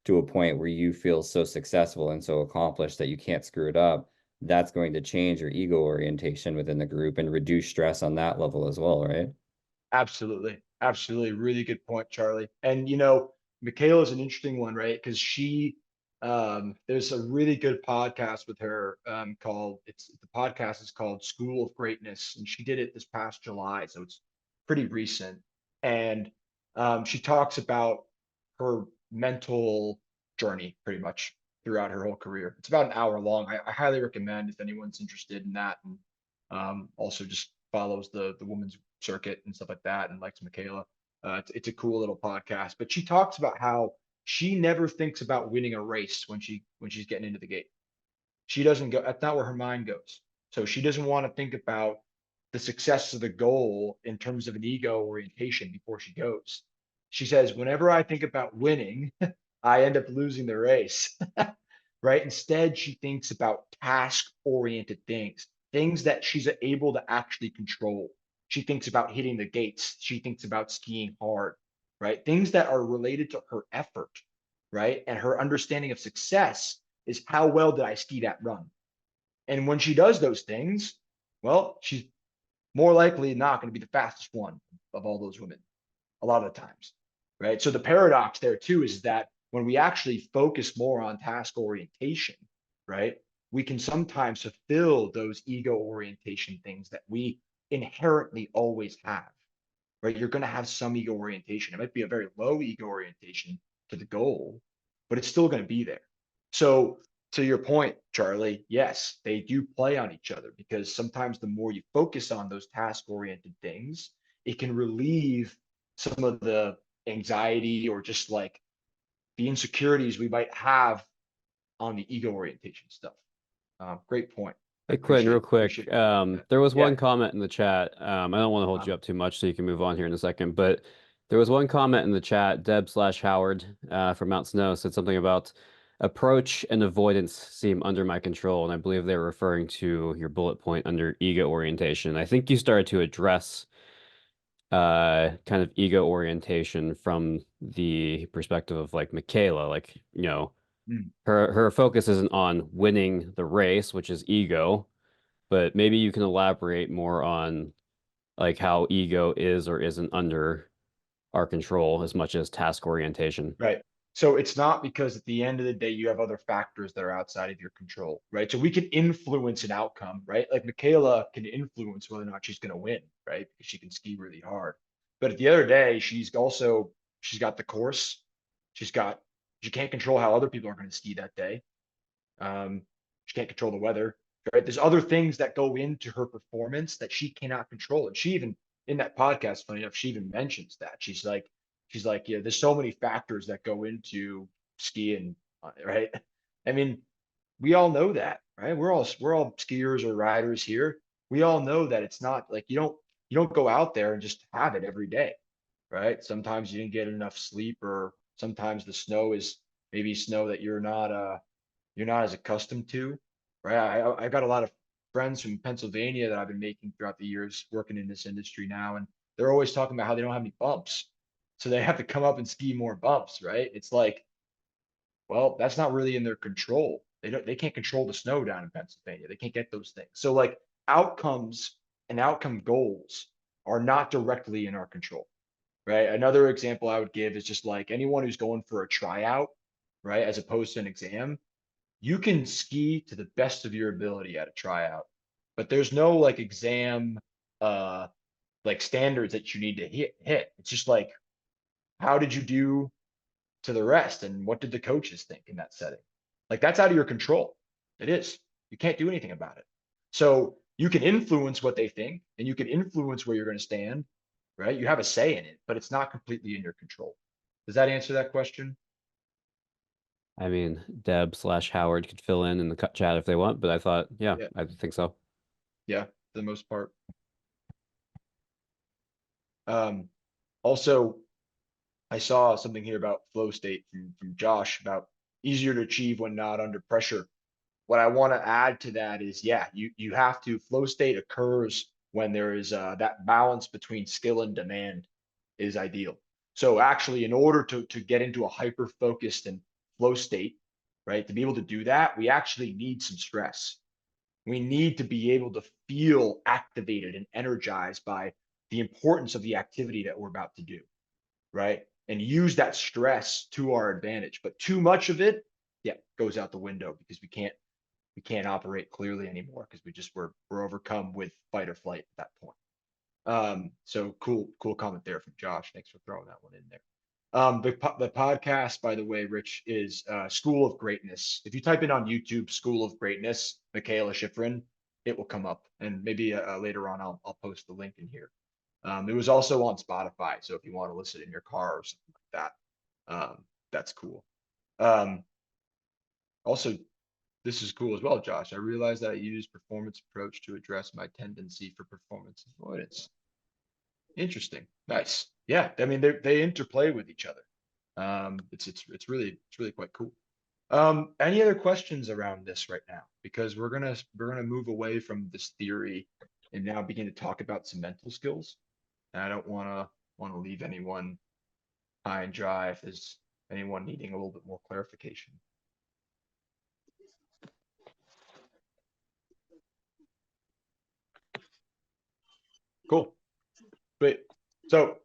to a point where you feel so successful and so accomplished that you can't screw it up, that's going to change your ego orientation within the group and reduce stress on that level as well, right? Absolutely. Absolutely. Really good point, Charlie. And, you know, Michaela is an interesting one, right? Because there's a really good podcast with her called, the podcast is called School of Greatness. And she did it this past July. So it's pretty recent. And she talks about her mental journey pretty much throughout her whole career. It's about an hour long. I highly recommend if anyone's interested in that. And also just follows the women's circuit and stuff like that, and likes Michaela. It's a cool little podcast. But she talks about how she never thinks about winning a race when she's getting into the gate. She doesn't go. That's not where her mind goes. So she doesn't want to think about the success of the goal in terms of an ego orientation before she goes. She says, whenever I think about winning, I end up losing the race. Right? Instead, she thinks about task-oriented things that she's able to actually control. She thinks about hitting the gates. She thinks about skiing hard, right? Things that are related to her effort, right? And her understanding of success is how well did I ski that run? And when she does those things, well, she's more likely not going to be the fastest one of all those women a lot of the times, right? So the paradox there too is that when we actually focus more on task orientation, right, we can sometimes fulfill those ego orientation things that we inherently always have, right? You're going to have some ego orientation. It might be a very low ego orientation to the goal, but it's still going to be there. So to your point, Charlie, yes, they do play on each other, because sometimes the more you focus on those task-oriented things, it can relieve some of the anxiety or just like the insecurities we might have on the ego orientation stuff. Great point. Hey, Quinn, real quick. Appreciate There was Yeah. one comment in the chat. I don't want to hold you up too much, so you can move on here in a second. But there was one comment in the chat. Deb/Howard from Mount Snow said something about approach and avoidance seem under my control, and I believe they were referring to your bullet point under ego orientation. I think you started to address kind of ego orientation from the perspective of like Michaela, like, you know, her focus isn't on winning the race, which is ego, but maybe you can elaborate more on like how ego is or isn't under our control as much as task orientation. Right. So it's not, because at the end of the day, you have other factors that are outside of your control, right? So we can influence an outcome, right? Like Michaela can influence whether or not she's going to win, right? Because she can ski really hard. But at the other day, she's got the course. She can't control how other people are going to ski that day. She can't control the weather, right? There's other things that go into her performance that she cannot control. And she even, in that podcast, funny enough, she even mentions that. She's like, yeah, there's so many factors that go into skiing, right? I mean, we all know that, right? We're all skiers or riders here. We all know that it's not like you don't go out there and just have it every day, right? Sometimes you didn't get enough sleep, or sometimes the snow is maybe snow that you're not as accustomed to, right? I got a lot of friends from Pennsylvania that I've been making throughout the years working in this industry now, and they're always talking about how they don't have any bumps. So they have to come up and ski more bumps, right? It's like, well, that's not really in their control. They can't control the snow down in Pennsylvania. They can't get those things. So like outcomes and outcome goals are not directly in our control, right? Another example I would give is just like anyone who's going for a tryout, right? As opposed to an exam, you can ski to the best of your ability at a tryout, but there's no like exam like standards that you need to hit. It's just like, how did you do to the rest, and what did the coaches think in that setting? Like that's out of your control. It is. You can't do anything about it. So you can influence what they think, and you can influence where you're going to stand, right? You have a say in it, but it's not completely in your control. Does that answer that question? I mean, Deb/Howard could fill in the chat if they want, but I thought, yeah, Yeah. I think so. Yeah, for the most part. Also, I saw something here about flow state from Josh about easier to achieve when not under pressure. What I want to add to that is, yeah, you have to, flow state occurs when there is that balance between skill and demand is ideal. So actually, in order to get into a hyper focused and flow state, right, to be able to do that, we actually need some stress. We need to be able to feel activated and energized by the importance of the activity that we're about to do, right? And use that stress to our advantage. But too much of it, yeah, goes out the window, because we can't operate clearly anymore, because we're overcome with fight or flight at that point. So cool comment there from Josh. Thanks for throwing that one in there. The podcast, by the way, Rich, is School of Greatness. If you type in on YouTube, School of Greatness, Michaela Schifrin, it will come up. And maybe later on, I'll post the link in here. It was also on Spotify, so if you want to listen in your car or something like that, that's cool. Also, this is cool as well, Josh. I realized that I use performance approach to address my tendency for performance avoidance. Interesting. Nice. Yeah, I mean they interplay with each other. It's really quite cool. Any other questions around this right now? Because we're gonna move away from this theory and now begin to talk about some mental skills. And I don't want to leave anyone high and dry if there's anyone needing a little bit more clarification. Cool. Great. So,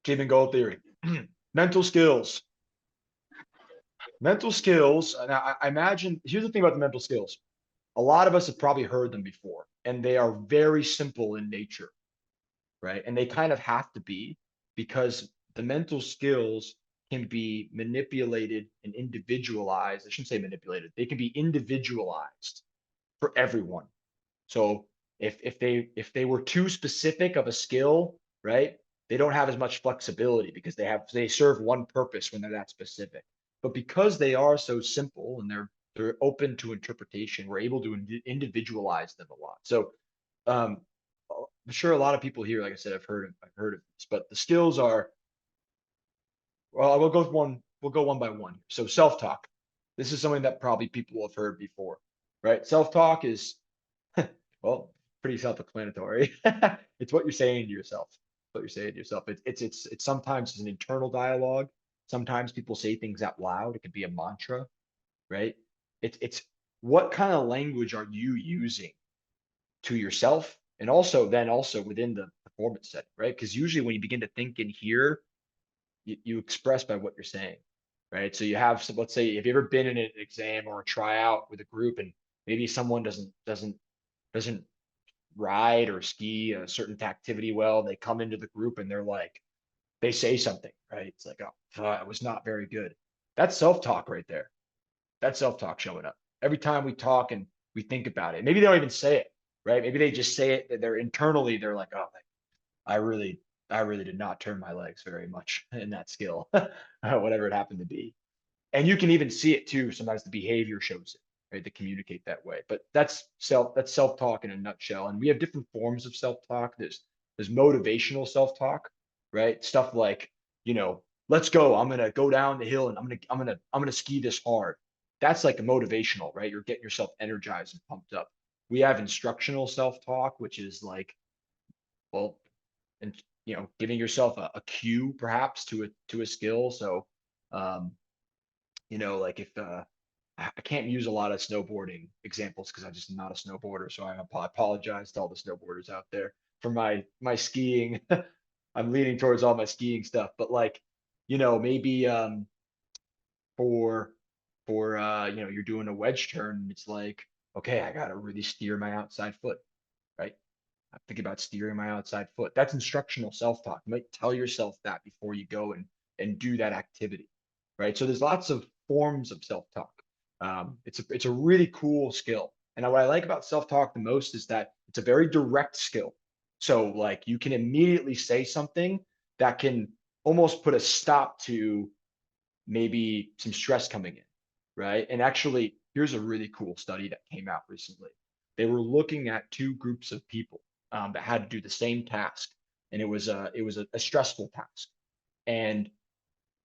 achieving goal theory. Mental skills. mental skills, and I imagine, here's the thing about the mental skills. A lot of us have probably heard them before, and they are very simple in nature, right? And they kind of have to be, because the mental skills can be manipulated and individualized. I shouldn't say manipulated. They can be individualized for everyone. So if they were too specific of a skill, right? They don't have as much flexibility because they serve one purpose when they're that specific. But because they are so simple and they're open to interpretation, we're able to individualize them a lot. So um, I'm sure a lot of people here, like I said, I've heard of this, but the skills are, well, we'll go one by one. So self-talk. This is something that probably people have heard before, right? Self-talk is, well, pretty self-explanatory. It's what you're saying to yourself. What you're saying to yourself. It's sometimes an internal dialogue. Sometimes people say things out loud. It could be a mantra, right? It's what kind of language are you using to yourself, and also within the performance setting, right? Because usually when you begin to think and hear, you express by what you're saying, right? So you have some, let's say, have you ever been in an exam or a tryout with a group, and maybe someone doesn't ride or ski a certain activity well, they come into the group and they're like, they say something, right? It's like, oh, it was not very good. That's self-talk right there. That's self-talk showing up. Every time we talk and we think about it, maybe they don't even say it, right? Maybe they just say it, that they're internally, they're like, oh, I really, I really did not turn my legs very much in that skill, whatever it happened to be. And you can even see it too. Sometimes the behavior shows it, right? They communicate that way. But that's self-talk in a nutshell. And we have different forms of self-talk. There's motivational self-talk, right? Stuff like, let's go. I'm gonna go down the hill and I'm gonna ski this hard. That's like a motivational, right? You're getting yourself energized and pumped up. We have instructional self-talk, which is like, well, and giving yourself a cue perhaps to a skill. So um, like if I can't use a lot of snowboarding examples because I'm just not a snowboarder. So I apologize to all the snowboarders out there for my skiing. I'm leaning towards all my skiing stuff, but like, maybe for you're doing a wedge turn, and it's like, okay, I gotta really steer my outside foot, right? I'm thinking about steering my outside foot. That's instructional self-talk. You might tell yourself that before you go and do that activity, right? So there's lots of forms of self-talk. It's a really cool skill. And what I like about self-talk the most is that it's a very direct skill. So like you can immediately say something that can almost put a stop to maybe some stress coming in, right? And actually, here's a really cool study that came out recently. They were looking at two groups of people that had to do the same task, and it was a stressful task. And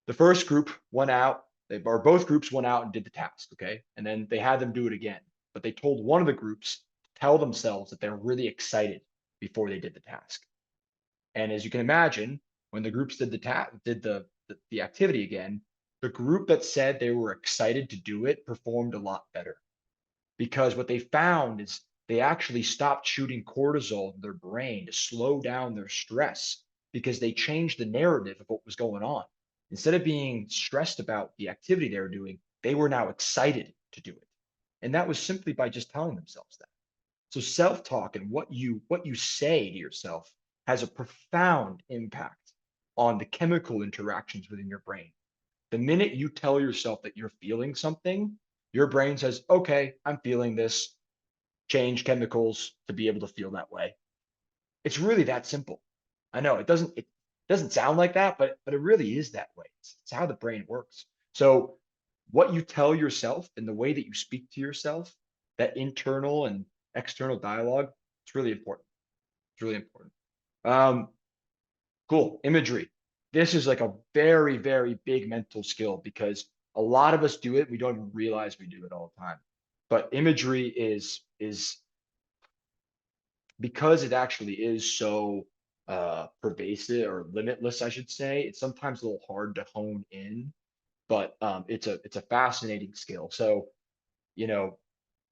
the first group went out, or both groups went out and did the task, okay? And then they had them do it again, but they told one of the groups to tell themselves that they're really excited before they did the task. And as you can imagine, when the groups did the activity again, the group that said they were excited to do it performed a lot better, because what they found is they actually stopped shooting cortisol in their brain to slow down their stress, because they changed the narrative of what was going on. Instead of being stressed about the activity they were doing, they were now excited to do it. And that was simply by just telling themselves that. So self-talk and what you say to yourself has a profound impact on the chemical interactions within your brain. The minute you tell yourself that you're feeling something, your brain says, okay, I'm feeling this, change chemicals to be able to feel that way. It's really that simple. I know it doesn't sound like that, but it really is that way. It's how the brain works. So what you tell yourself and the way that you speak to yourself, that internal and external dialogue, it's really important. It's really important. Cool. Imagery. This is like a very, very big mental skill, because a lot of us do it. We don't even realize we do it all the time. But imagery is because it actually is so pervasive, or limitless, I should say. It's sometimes a little hard to hone in, but it's a fascinating skill. So,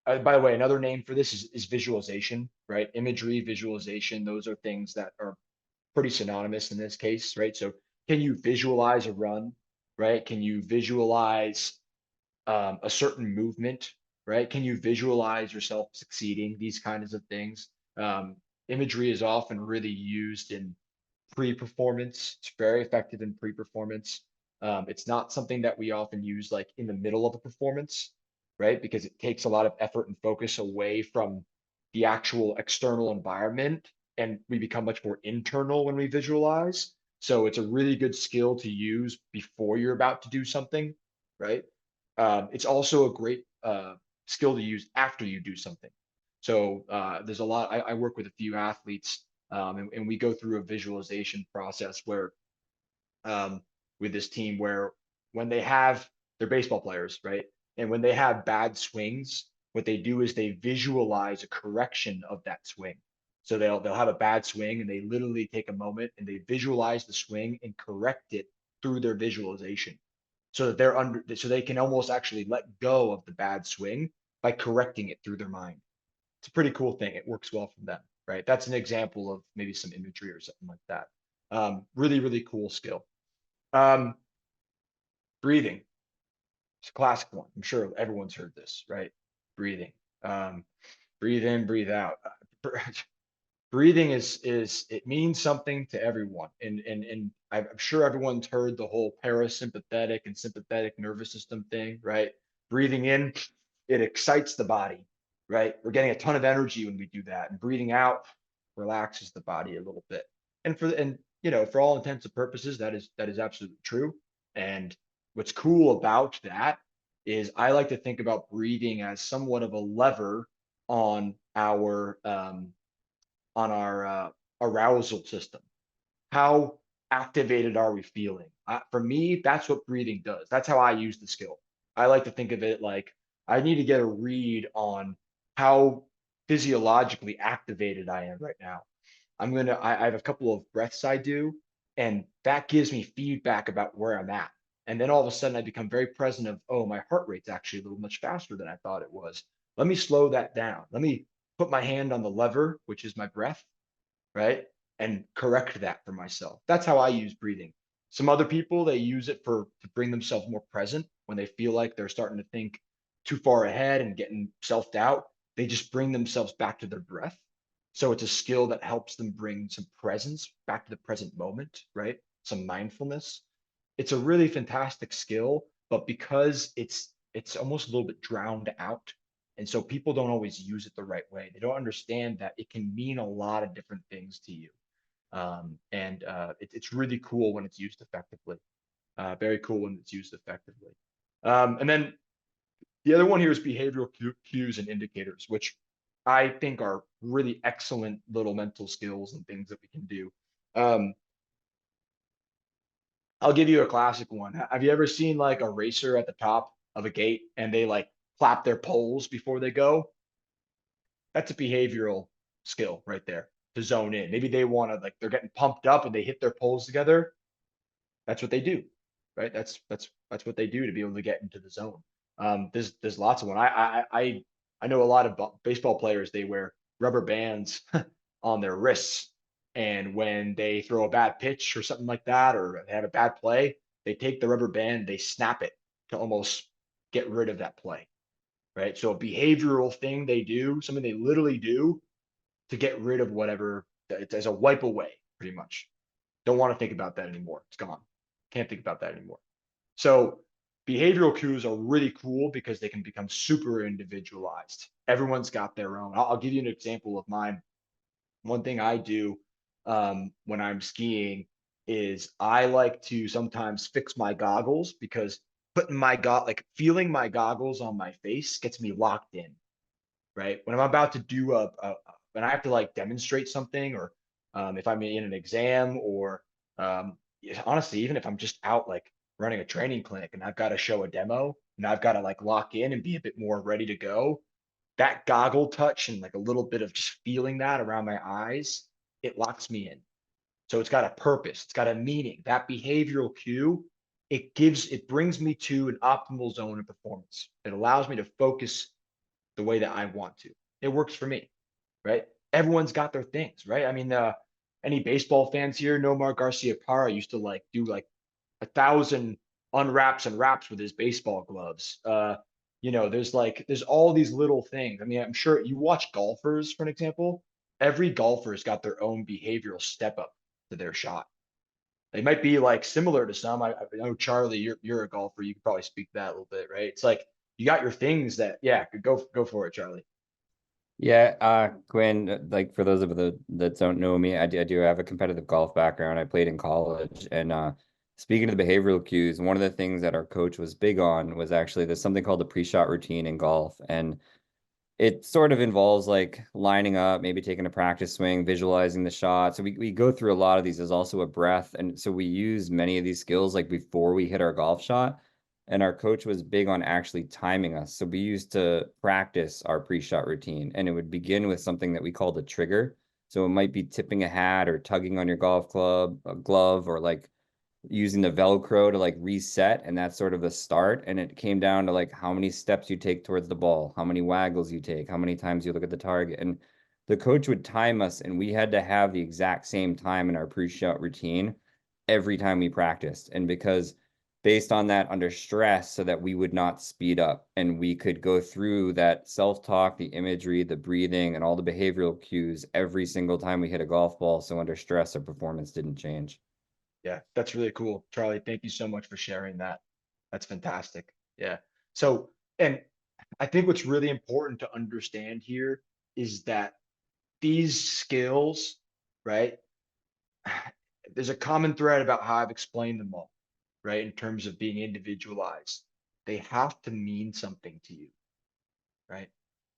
by the way, another name for this is visualization, right? Imagery, visualization, those are things that are pretty synonymous in this case, right? So can you visualize a run, right? Can you visualize a certain movement, right? Can you visualize yourself succeeding? These kinds of things. Imagery is often really used in pre-performance. It's very effective in pre-performance. It's not something that we often use like in the middle of a performance, right? Because it takes a lot of effort and focus away from the actual external environment, and we become much more internal when we visualize. So it's a really good skill to use before you're about to do something, right? It's also a great skill to use after you do something. So there's a lot. I work with a few athletes, and we go through a visualization process where with this team where when they have they're baseball players, right? And when they have bad swings, what they do is they visualize a correction of that swing. So they'll have a bad swing and they literally take a moment and they visualize the swing and correct it through their visualization. So that so they can almost actually let go of the bad swing by correcting it through their mind. It's a pretty cool thing. It works well for them, right? That's an example of maybe some imagery or something like that. Really, really cool skill. Breathing. It's a classic one. I'm sure everyone's heard this, right? Breathing. Breathe in, breathe out. Breathing is it means something to everyone, and I'm sure everyone's heard the whole parasympathetic and sympathetic nervous system thing, right? Breathing in, it excites the body, right? We're getting a ton of energy when we do that, and breathing out relaxes the body a little bit. And for all intents and purposes, that is absolutely true. And what's cool about that is I like to think about breathing as somewhat of a lever on our arousal system. How activated are we feeling? For me, that's what breathing does. That's how I use the skill. I like to think of it like I need to get a read on how physiologically activated I am right now. I have a couple of breaths I do, and that gives me feedback about where I'm at. And then all of a sudden I become very present of, oh, my heart rate's actually a little much faster than I thought it was. Let me slow that down. Let me put my hand on the lever, which is my breath, right? And correct that for myself. That's how I use breathing. Some other people, they use it to bring themselves more present when they feel like they're starting to think too far ahead and getting self-doubt. They just bring themselves back to their breath. So it's a skill that helps them bring some presence back to the present moment, right? Some mindfulness. It's a really fantastic skill, but because it's almost a little bit drowned out, and so people don't always use it the right way. They don't understand that it can mean a lot of different things to you. It's really cool when it's used effectively. Very cool when it's used effectively. And then the other one here is behavioral cues and indicators, which I think are really excellent little mental skills and things that we can do. I'll give you a classic one. Have you ever seen like a racer at the top of a gate and they like clap their poles before they go? That's a behavioral skill right there to zone in. Maybe they want to like they're getting pumped up and they hit their poles together. That's what they do, right? That's what they do to be able to get into the zone. There's lots of one. I know a lot of baseball players. They wear rubber bands on their wrists, and when they throw a bad pitch or something like that, or they have a bad play, they take the rubber band, they snap it to almost get rid of that play, right? So a behavioral thing they do, something they literally do to get rid of whatever. It's as a wipe away, pretty much. Don't want to think about that anymore. It's gone. Can't think about that anymore. So behavioral cues are really cool because they can become super individualized. Everyone's got their own. I'll give you an example of mine. One thing I do when I'm skiing is I like to sometimes fix my goggles because feeling my goggles on my face gets me locked in, right? When I'm about to do when I have to like demonstrate something, or if I'm in an exam, or honestly, even if I'm just out like running a training clinic and I've got to show a demo and I've got to like lock in and be a bit more ready to go, that goggle touch and like a little bit of just feeling that around my eyes, it locks me in. So it's got a purpose, it's got a meaning. That behavioral cue, it brings me to an optimal zone of performance. It allows me to focus the way that I want to. It works for me, right? Everyone's got their things, right? I mean, any baseball fans here know Mark Garcia Parra used to like do like 1,000 unwraps and wraps with his baseball gloves. You know, there's all these little things. I mean, I'm sure you watch golfers, for an example, every golfer's got their own behavioral step up to their shot. They might be like similar to some. I know Charlie, you're a golfer. You could probably speak to that a little bit, right? It's like you got your things that, yeah, go for it, Charlie. Yeah, Quinn, like for those of the that don't know me, I do have a competitive golf background. I played in college, and speaking of the behavioral cues, one of the things that our coach was big on was actually there's something called the pre-shot routine in golf, and it sort of involves like lining up, maybe taking a practice swing, visualizing the shot. So we go through a lot of these. There's also a breath, and so we use many of these skills like before we hit our golf shot. And our coach was big on actually timing us. So we used to practice our pre-shot routine, and it would begin with something that we called a trigger. So it might be tipping a hat or tugging on your golf club, a glove, or like using the Velcro to like reset. And that's sort of the start. And it came down to like how many steps you take towards the ball, how many waggles you take, how many times you look at the target. And the coach would time us, and we had to have the exact same time in our pre-shot routine every time we practiced. And because based on that under stress, so that we would not speed up and we could go through that self-talk, the imagery, the breathing, and all the behavioral cues every single time we hit a golf ball. So under stress, our performance didn't change. Yeah, that's really cool. Charlie, thank you so much for sharing that. That's fantastic. Yeah. So, and I think what's really important to understand here is that these skills, right? There's a common thread about how I've explained them all, right? In terms of being individualized. They have to mean something to you, right?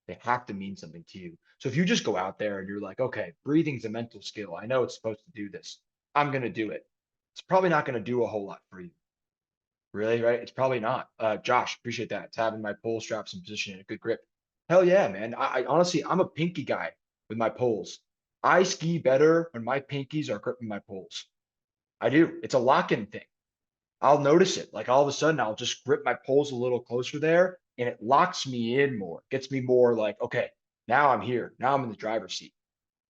They have to mean something to you. So if you just go out there and you're like, okay, breathing's a mental skill. I know it's supposed to do this. I'm going to do it. It's probably not going to do a whole lot for you. Really, right? It's probably not. Josh, appreciate that. It's having my pole straps in position and a good grip. Hell yeah, man. I honestly, I'm a pinky guy with my poles. I ski better when my pinkies are gripping my poles. I do. It's a lock-in thing. I'll notice it. Like all of a sudden, I'll just grip my poles a little closer there, and it locks me in more, gets me more like, okay, now I'm here. Now I'm in the driver's seat,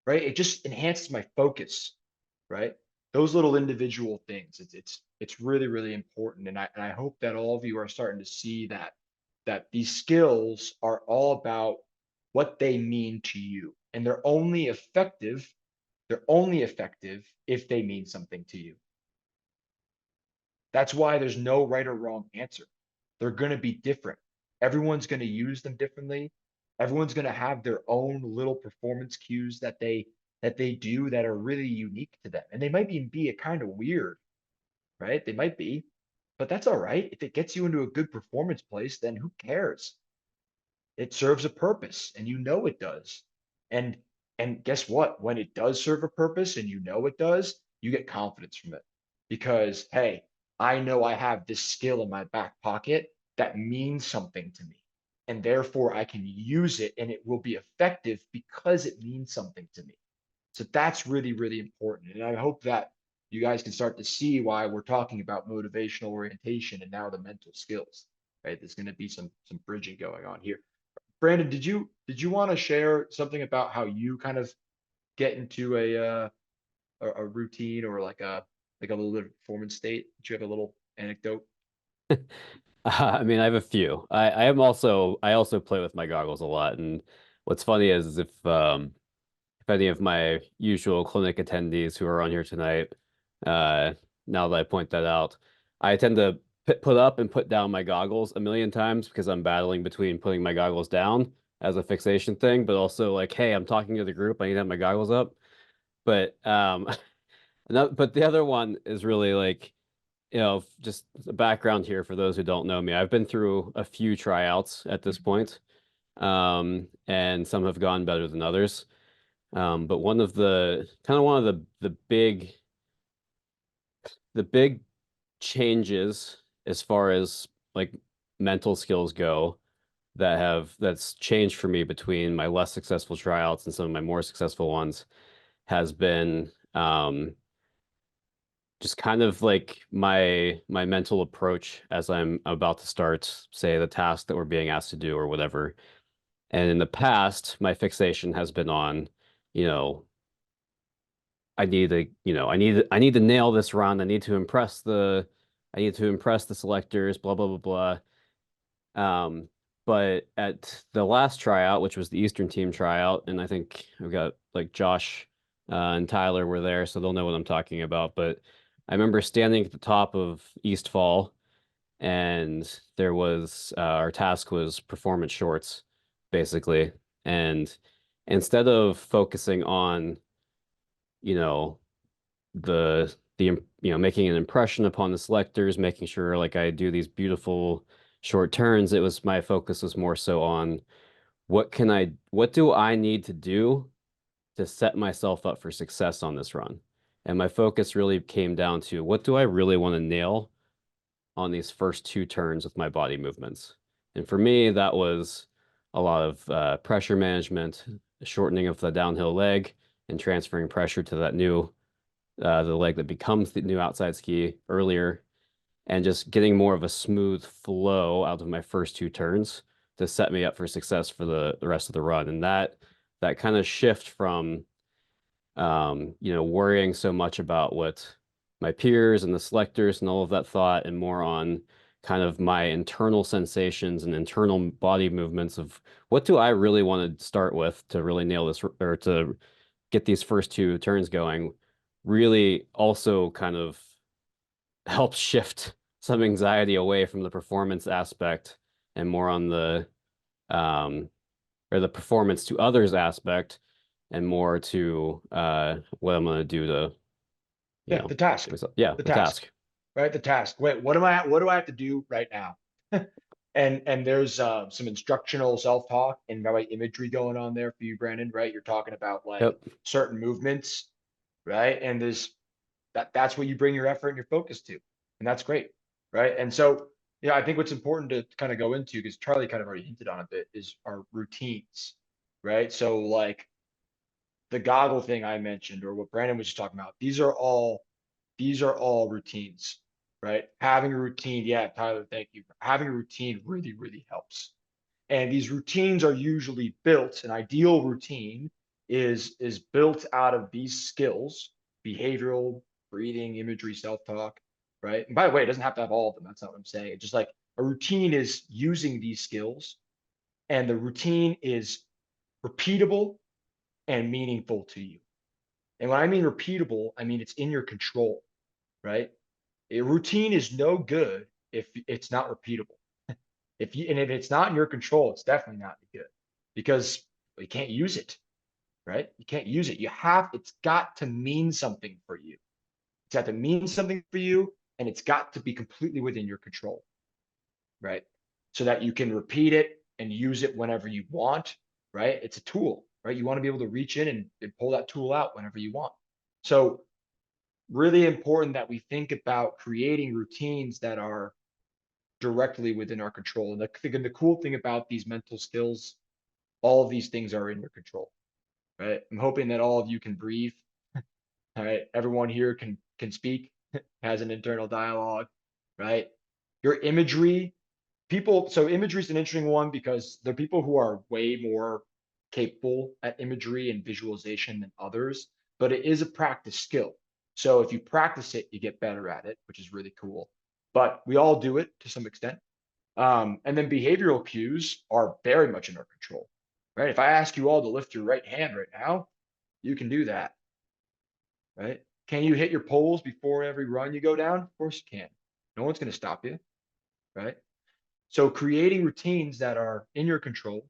right? It just enhances my focus, right? Those little individual things. It's really, really important. And I hope that all of you are starting to see that these skills are all about what they mean to you. And they're only effective if they mean something to you. That's why there's no right or wrong answer. They're going to be different. Everyone's going to use them differently. Everyone's going to have their own little performance cues that they do that are really unique to them. And they might even be a kind of weird, right? They might be, but that's all right. If it gets you into a good performance place, then who cares? It serves a purpose, and you know it does. And guess what? When it does serve a purpose and you know it does, you get confidence from it. Because hey, I know I have this skill in my back pocket that means something to me. And therefore I can use it and it will be effective because it means something to me. So that's really, really important. And I hope that you guys can start to see why we're talking about motivational orientation and now the mental skills, right? There's going to be some bridging going on here. Brandon, did you want to share something about how you kind of get into a routine or like a little bit of performance state? Do you have a little anecdote? I mean, I have a few. I also play with my goggles a lot, and what's funny is if any of my usual clinic attendees who are on here tonight, now that I point that out, I tend to put up and put down my goggles a million times because I'm battling between putting my goggles down as a fixation thing, but also like, hey, I'm talking to the group, I need to have my goggles up. But but the other one is really like, just the background here for those who don't know me. I've been through a few tryouts at this point, and some have gone better than others. But one of the big changes as far as like mental skills go that's changed for me between my less successful tryouts and some of my more successful ones has been just kind of like my mental approach as I'm about to start, say, the task that we're being asked to do or whatever. And in the past, my fixation has been on, I need to nail this run. I need to impress the I need to impress the selectors, blah, blah, blah, blah. But at the last tryout, which was the Eastern team tryout, and I think I've got like Josh and Tyler were there, so they'll know what I'm talking about. But I remember standing at the top of East Fall, and there was our task was performance shorts, basically. And instead of focusing on, you know, making an impression upon the selectors, making sure like I do these beautiful short turns, it was my focus was more so on what do I need to do to set myself up for success on this run. And my focus really came down to what do I really want to nail on these first 2 turns with my body movements. And for me, that was a lot of pressure management, shortening of the downhill leg, and transferring pressure to that new the leg that becomes the new outside ski earlier, and just getting more of a smooth flow out of my first 2 turns to set me up for success for the rest of the run. And that kind of shift from worrying so much about what my peers and the selectors and all of that thought, and more on kind of my internal sensations and internal body movements of what do I really want to start with to really nail this, or to get these first 2 turns going, really also kind of helps shift some anxiety away from the performance aspect and more on the or the performance to others aspect, and more to what I'm going to do to the task. The task. Right, the task. Wait, what do I have to do right now? And there's some instructional self-talk and right imagery going on there for you, Brandon, right? You're talking about like certain movements, right? And that's what you bring your effort and your focus to. And that's great, right? And so, I think what's important to kind of go into, because Charlie kind of already hinted on a bit, is our routines, right? So like the goggle thing I mentioned, or what Brandon was just talking about, these are all routines, right? Having a routine, yeah, Tyler, thank you. Having a routine really, really helps. And these routines are usually built, an ideal routine is built out of these skills: behavioral, breathing, imagery, self-talk, right? And by the way, it doesn't have to have all of them. That's not what I'm saying. It's just like a routine is using these skills, and the routine is repeatable and meaningful to you. And when I mean repeatable, I mean it's in your control, right? A routine is no good if it's not repeatable. If it's not in your control, it's definitely not good, because you can't use it, right? You can't use it. It's got to mean something for you. It's got to mean something for you, and it's got to be completely within your control, right? So that you can repeat it and use it whenever you want, right? It's a tool, right? You want to be able to reach in and pull that tool out whenever you want. So really important that we think about creating routines that are directly within our control. And the cool thing about these mental skills, all of these things are in your control, right? I'm hoping that all of you can breathe. All right, everyone here can speak, has an internal dialogue, right? Your imagery, so imagery is an interesting one, because there are people who are way more capable at imagery and visualization than others, but it is a practice skill. So if you practice it, you get better at it, which is really cool. But we all do it to some extent. And then behavioral cues are very much in our control, right? If I ask you all to lift your right hand right now, you can do that, right? Can you hit your poles before every run you go down? Of course you can. No one's going to stop you, right? So creating routines that are in your control,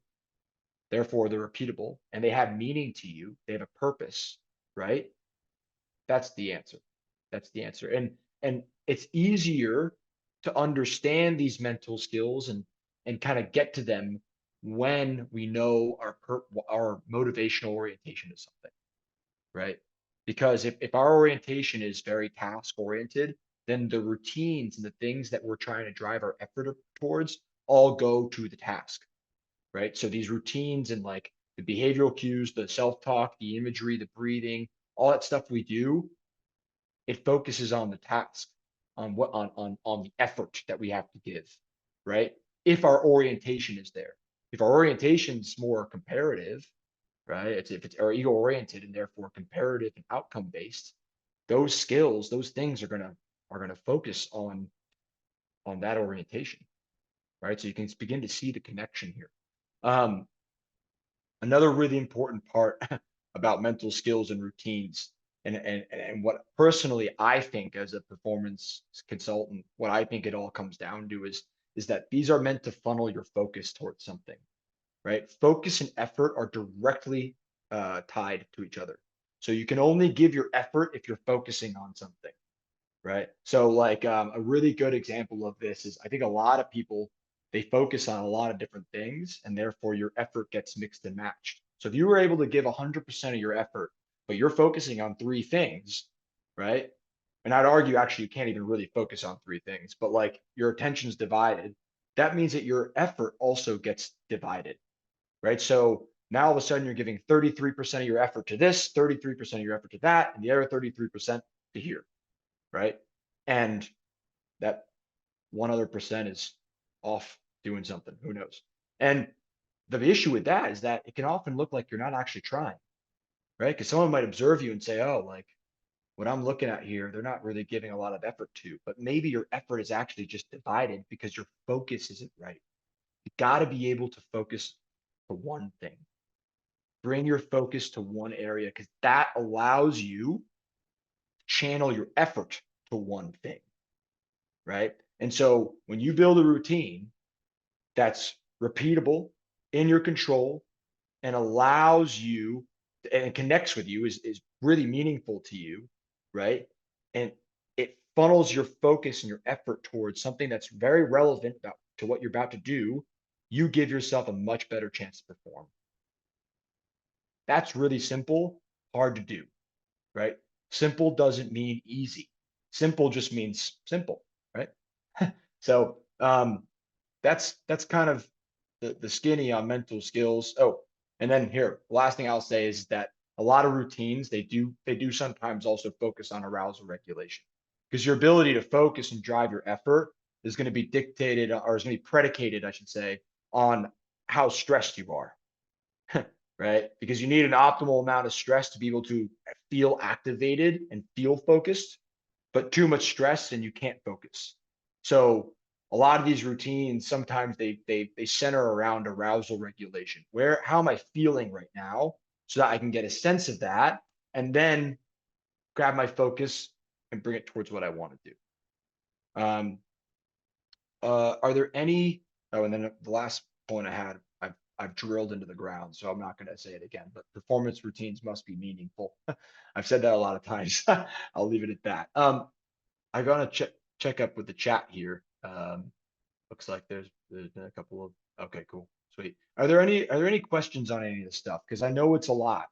therefore they're repeatable and they have meaning to you, they have a purpose, right? That's the answer. That's the answer. And it's easier to understand these mental skills and kind of get to them when we know our motivational orientation is something, right? Because if our orientation is very task oriented, then the routines and the things that we're trying to drive our effort towards all go to the task, right? So these routines and like the behavioral cues, the self-talk, the imagery, the breathing, all that stuff we do, it focuses on the task, on the effort that we have to give, right? If our orientation is there. If our orientation is more comparative, right? If it's or ego oriented and therefore comparative and outcome based, those skills, those things are gonna focus on on that orientation, right? So you can begin to see the connection here. Another really important part about mental skills and routines, and what personally I think as a performance consultant, what I think it all comes down to is that these are meant to funnel your focus towards something, right? Focus and effort are directly tied to each other. So you can only give your effort if you're focusing on something, right? So like a really good example of this is I think a lot of people, they focus on a lot of different things and therefore your effort gets mixed and matched. So if you were able to give 100% of your effort, but you're focusing on 3 things, right? And I'd argue actually you can't even really focus on 3 things, but like your attention's divided, that means that your effort also gets divided, right? So now all of a sudden you're giving 33% of your effort to this, 33% of your effort to that, and the other 33% to here, right? And that one other percent is off doing something, who knows? And the issue with that is that it can often look like you're not actually trying, right? Because someone might observe you and say, oh, like what I'm looking at here, they're not really giving a lot of effort to, but maybe your effort is actually just divided because your focus isn't right. You got to be able to focus to one thing. Bring your focus to one area because that allows you to channel your effort to one thing, right? And so when you build a routine that's repeatable, in your control, and allows you and connects with you, is really meaningful to you, right? And it funnels your focus and your effort towards something that's very relevant to what you're about to do, you give yourself a much better chance to perform. That's really simple, hard to do, right? Simple doesn't mean easy. Simple just means simple, right? So that's kind of the skinny on mental skills. Oh, and then here, the last thing I'll say is that a lot of routines, they do sometimes also focus on arousal regulation, because your ability to focus and drive your effort is going to be dictated, or is going to be predicated, I should say, on how stressed you are. Right? Because you need an optimal amount of stress to be able to feel activated and feel focused, but too much stress and you can't focus. So a lot of these routines, sometimes they center around arousal regulation. How am I feeling right now, so that I can get a sense of that and then grab my focus and bring it towards what I want to do. Are there any, oh, and then the last point I had, I've drilled into the ground, so I'm not going to say it again, but performance routines must be meaningful. I've said that a lot of times. I'll leave it at that. I'm gonna check up with the chat here. Looks like there's been a couple of, okay, cool, sweet. Are there any questions on any of this stuff? Because I know it's a lot,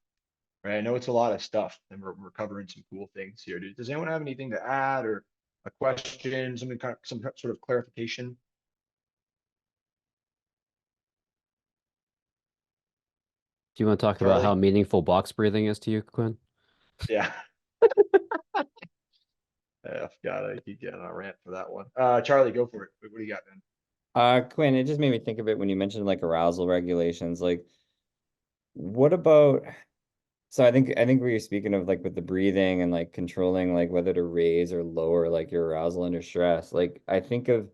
right? I know it's a lot of stuff, and we're covering some cool things here. Does anyone have anything to add, or a question, some sort of clarification? Do you want to talk about how Charlie? meaningful box breathing is to you, Quinn? Yeah. I gotta keep getting on a rant for that one. Charlie, go for it. What do you got, man? Quinn, it just made me think of it when you mentioned like arousal regulations. Like, what about, so I think where you're speaking of like with the breathing and like controlling like whether to raise or lower like your arousal under stress. Like I think of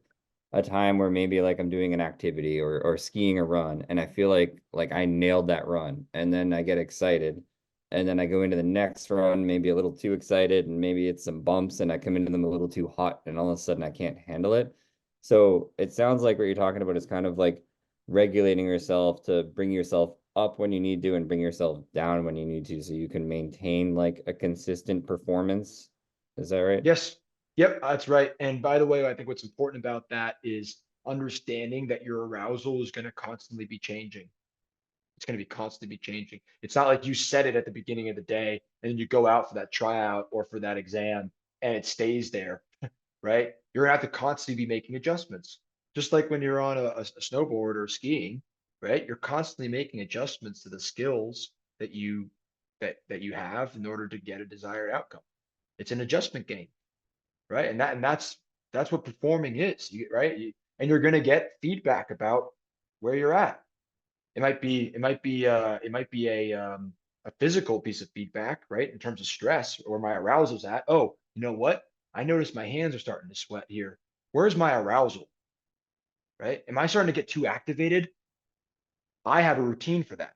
a time where maybe like I'm doing an activity or skiing a run and I feel like I nailed that run and then I get excited and then I go into the next run maybe a little too excited and maybe it's some bumps and I come into them a little too hot and all of a sudden I can't handle it. So it sounds like what you're talking about is kind of like regulating yourself to bring yourself up when you need to and bring yourself down when you need to so you can maintain like a consistent performance. Is that right? Yes. Yep, that's right. And by the way, I think what's important about that is understanding that your arousal is going to constantly be changing. It's going to be constantly changing. It's not like you set it at the beginning of the day and then you go out for that tryout or for that exam and it stays there, right? You're going to have to constantly be making adjustments. Just like when you're on a snowboard or skiing, right? You're constantly making adjustments to the skills that you have in order to get a desired outcome. It's an adjustment game, right? And that's what performing is, right? And you're going to get feedback about where you're at. It might be a physical piece of feedback, right? In terms of stress or my arousal's at. Oh, you know what? I noticed my hands are starting to sweat here. where's my arousal, right? Am I starting to get too activated? I have a routine for that,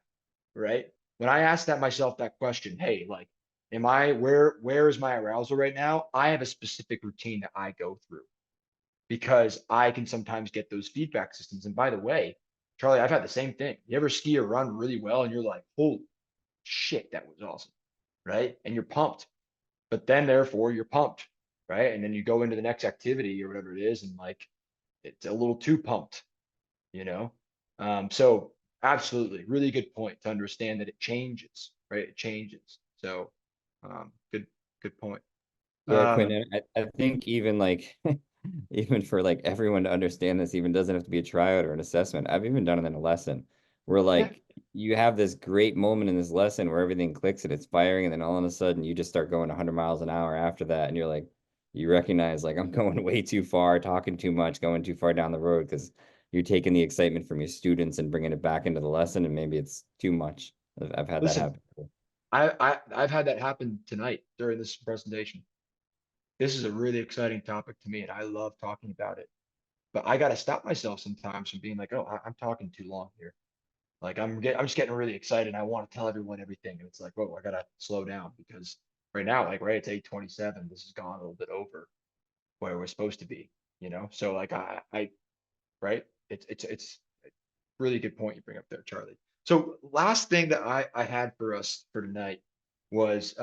right? When I ask that myself that question, hey, like, where is my arousal right now? I have a specific routine that I go through because I can sometimes get those feedback systems. And by the way, Charlie, I've had the same thing. You ever ski or run really well and you're like, holy shit, that was awesome, right? And you're pumped, but then therefore you're pumped, right? And then you go into the next activity or whatever it is, and like it's a little too pumped, you know? So absolutely, really good point to understand that it changes, right? It changes. So good point. Yeah, Quinn, Um, and I think even like even for like everyone to understand this, even doesn't have to be a tryout or an assessment. I've even done it in a lesson where yeah, like you have this great moment in this lesson where everything clicks and it's firing, and then all of a sudden you just start going 100 miles an hour after that, and you're like, you recognize like I'm going way too far, talking too much, going too far down the road because you're taking the excitement from your students and bringing it back into the lesson, and maybe it's too much. I've had that listen, happen. I've had that happen tonight during this presentation. This is a really exciting topic to me, and I love talking about it. But I got to stop myself sometimes from being like, oh, I'm talking too long here. Like I'm just getting really excited. And I want to tell everyone everything, and it's like, whoa, I gotta slow down because right now, like right, it's 8:27. This has gone a little bit over where we're supposed to be, you know. So like I right, it's a really good point you bring up there, Charlie. So last thing that I had for us for tonight was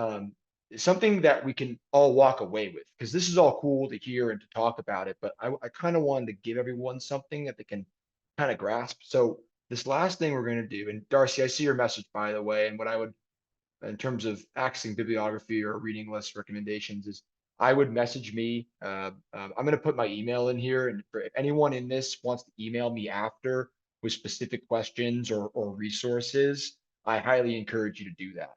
something that we can all walk away with, because this is all cool to hear and to talk about it, but I kind of wanted to give everyone something that they can kind of grasp. So this last thing we're going to do, and Darcy, I see your message, by the way, and what I would, in terms of accessing bibliography or reading list recommendations, is I would message me. I'm going to put my email in here, and if anyone in this wants to email me after with specific questions or resources, I highly encourage you to do that.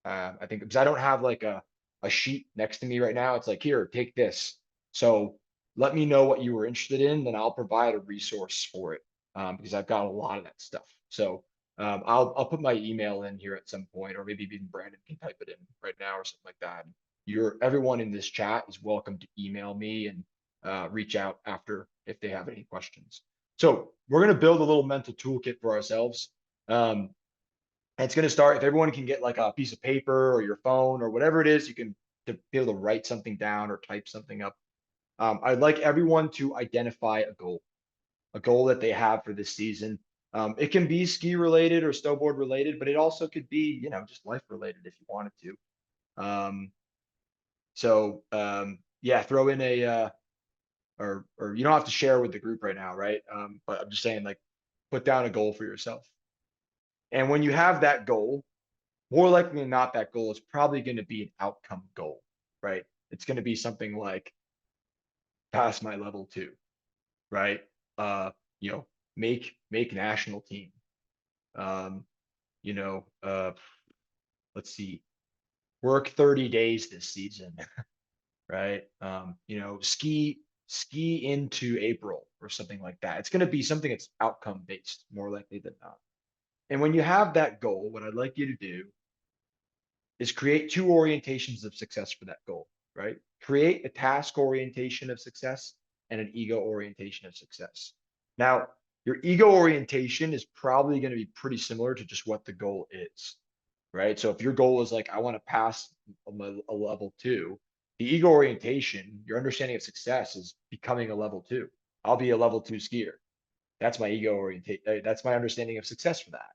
I think because I don't have like a sheet next to me right now. It's like, here, take this. So let me know what you were interested in, then I'll provide a resource for it, because I've got a lot of that stuff. So I'll put my email in here at some point, or maybe even Brandon can type it in right now or something like that. Everyone in this chat is welcome to email me and reach out after if they have any questions. So we're going to build a little mental toolkit for ourselves. And it's going to start, if everyone can get like a piece of paper or your phone or whatever it is, you can to be able to write something down or type something up. I'd like everyone to identify a goal that they have for this season. It can be ski related or snowboard related, but it also could be, you know, just life related if you wanted to. Yeah, throw in or you don't have to share with the group right now, right? But I'm just saying, like, put down a goal for yourself. And when you have that goal, more likely than not, that goal is probably going to be an outcome goal, right? It's going to be something like pass my level 2, right? Uh, you know, make national team. Um, you know, let's see, work 30 days this season, right? You know, ski into April or something like that. It's going to be something that's outcome based, more likely than not. And when you have that goal, what I'd like you to do is create 2 orientations of success for that goal, right? Create a task orientation of success and an ego orientation of success. Now, your ego orientation is probably going to be pretty similar to just what the goal is, right? So if your goal is like, I want to pass a level 2, the ego orientation, your understanding of success is becoming a level 2. I'll be a level 2 skier. That's my ego orientation. That's my understanding of success for that,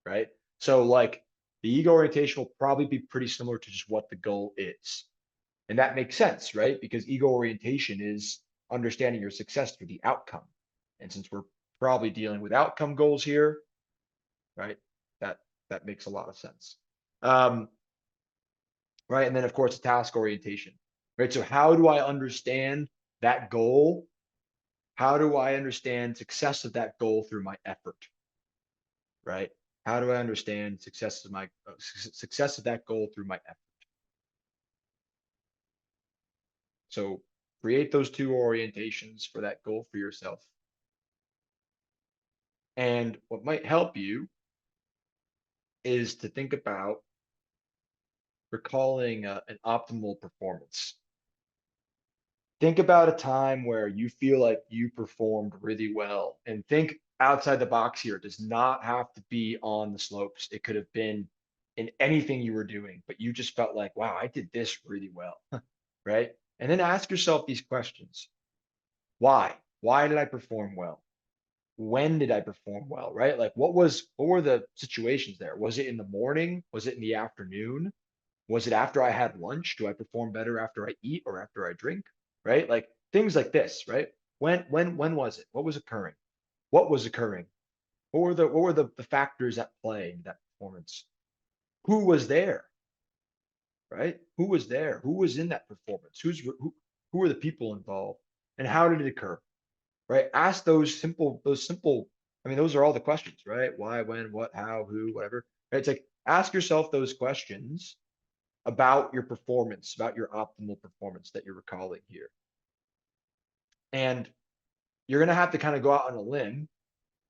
right? So like the ego orientation will probably be pretty similar to just what the goal is. And that makes sense, right? Because ego orientation is understanding your success through the outcome. And since we're probably dealing with outcome goals here, right? That makes a lot of sense. Right. And then of course, task orientation, right? So how do I understand that goal? How do I understand success of that goal through my effort? Right? How do I understand success of my success of that goal through my effort? So create those 2 orientations for that goal for yourself. And what might help you is to think about recalling an optimal performance. think about a time where you feel like you performed really well, and think outside the box here. It does not have to be on the slopes. It could have been in anything you were doing, but you just felt like, wow, I did this really well, right? And then ask yourself these questions. Why? Why did I perform well? When did I perform well, right? Like what were the situations there? Was it in the morning? Was it in the afternoon? Was it after I had lunch? Do I perform better after I eat or after I drink? Right? Like things like this, right? When was it? What was occurring? What was occurring? What were the factors at play in that performance? Who was there? Right? Who was there? Who was in that performance? Who were the people involved? And how did it occur? Right? Ask those simple, I mean, those are all the questions, right? Why, when, what, how, who, whatever. Right? It's like ask yourself those questions about your performance, about your optimal performance that you're recalling here. And you're going to have to kind of go out on a limb,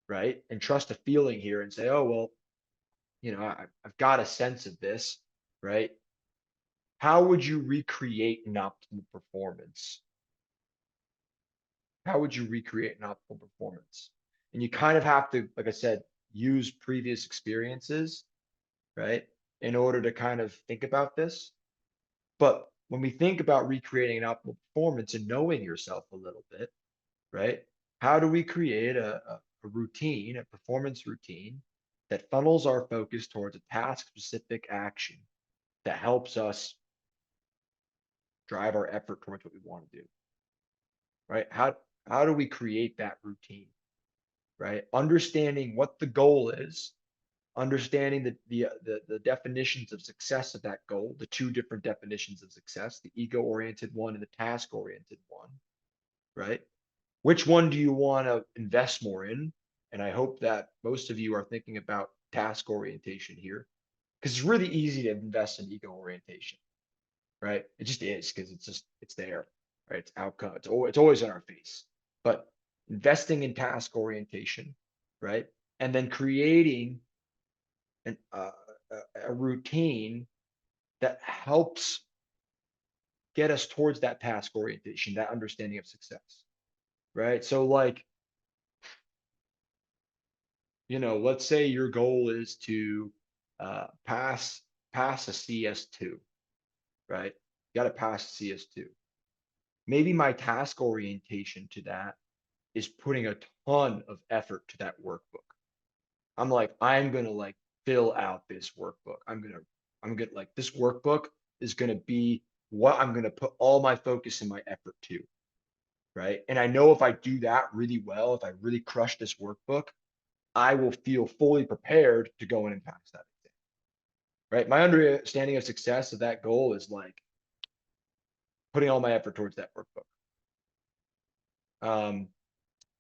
right? And trust a feeling here and say, oh, well, I've got a sense of this, right? How would you recreate an optimal performance? How would you recreate an optimal performance? And you kind of have to, like I said, use previous experiences, right? In order to kind of think about this. But when we think about recreating an optimal performance and knowing yourself a little bit, right? How do we create a routine, a performance routine that funnels our focus towards a task specific action that helps us drive our effort towards what we want to do, right? How do we create that routine, right? Understanding what the goal is, understanding the definitions of success of that goal, the two different definitions of success, the ego-oriented one and the task-oriented one, right? Which one do you want to invest more in? And I hope that most of you are thinking about task orientation here, because it's really easy to invest in ego orientation, right? It just is, because it's there, right? It's outcome. It's always on our face. But investing in task orientation, right? And then creating a routine that helps get us towards that task orientation, that understanding of success, right? So like, let's say your goal is to pass a CS2, right? You got to pass CS2. Maybe my task orientation to that is putting a ton of effort to that workbook. I'm gonna like fill out this workbook. I'm gonna like this workbook is gonna be what I'm gonna put all my focus and my effort to, right? And I know if I do that really well, if I really crush this workbook, I will feel fully prepared to go in and pass that exam, right? My understanding of success of that goal is like putting all my effort towards that workbook.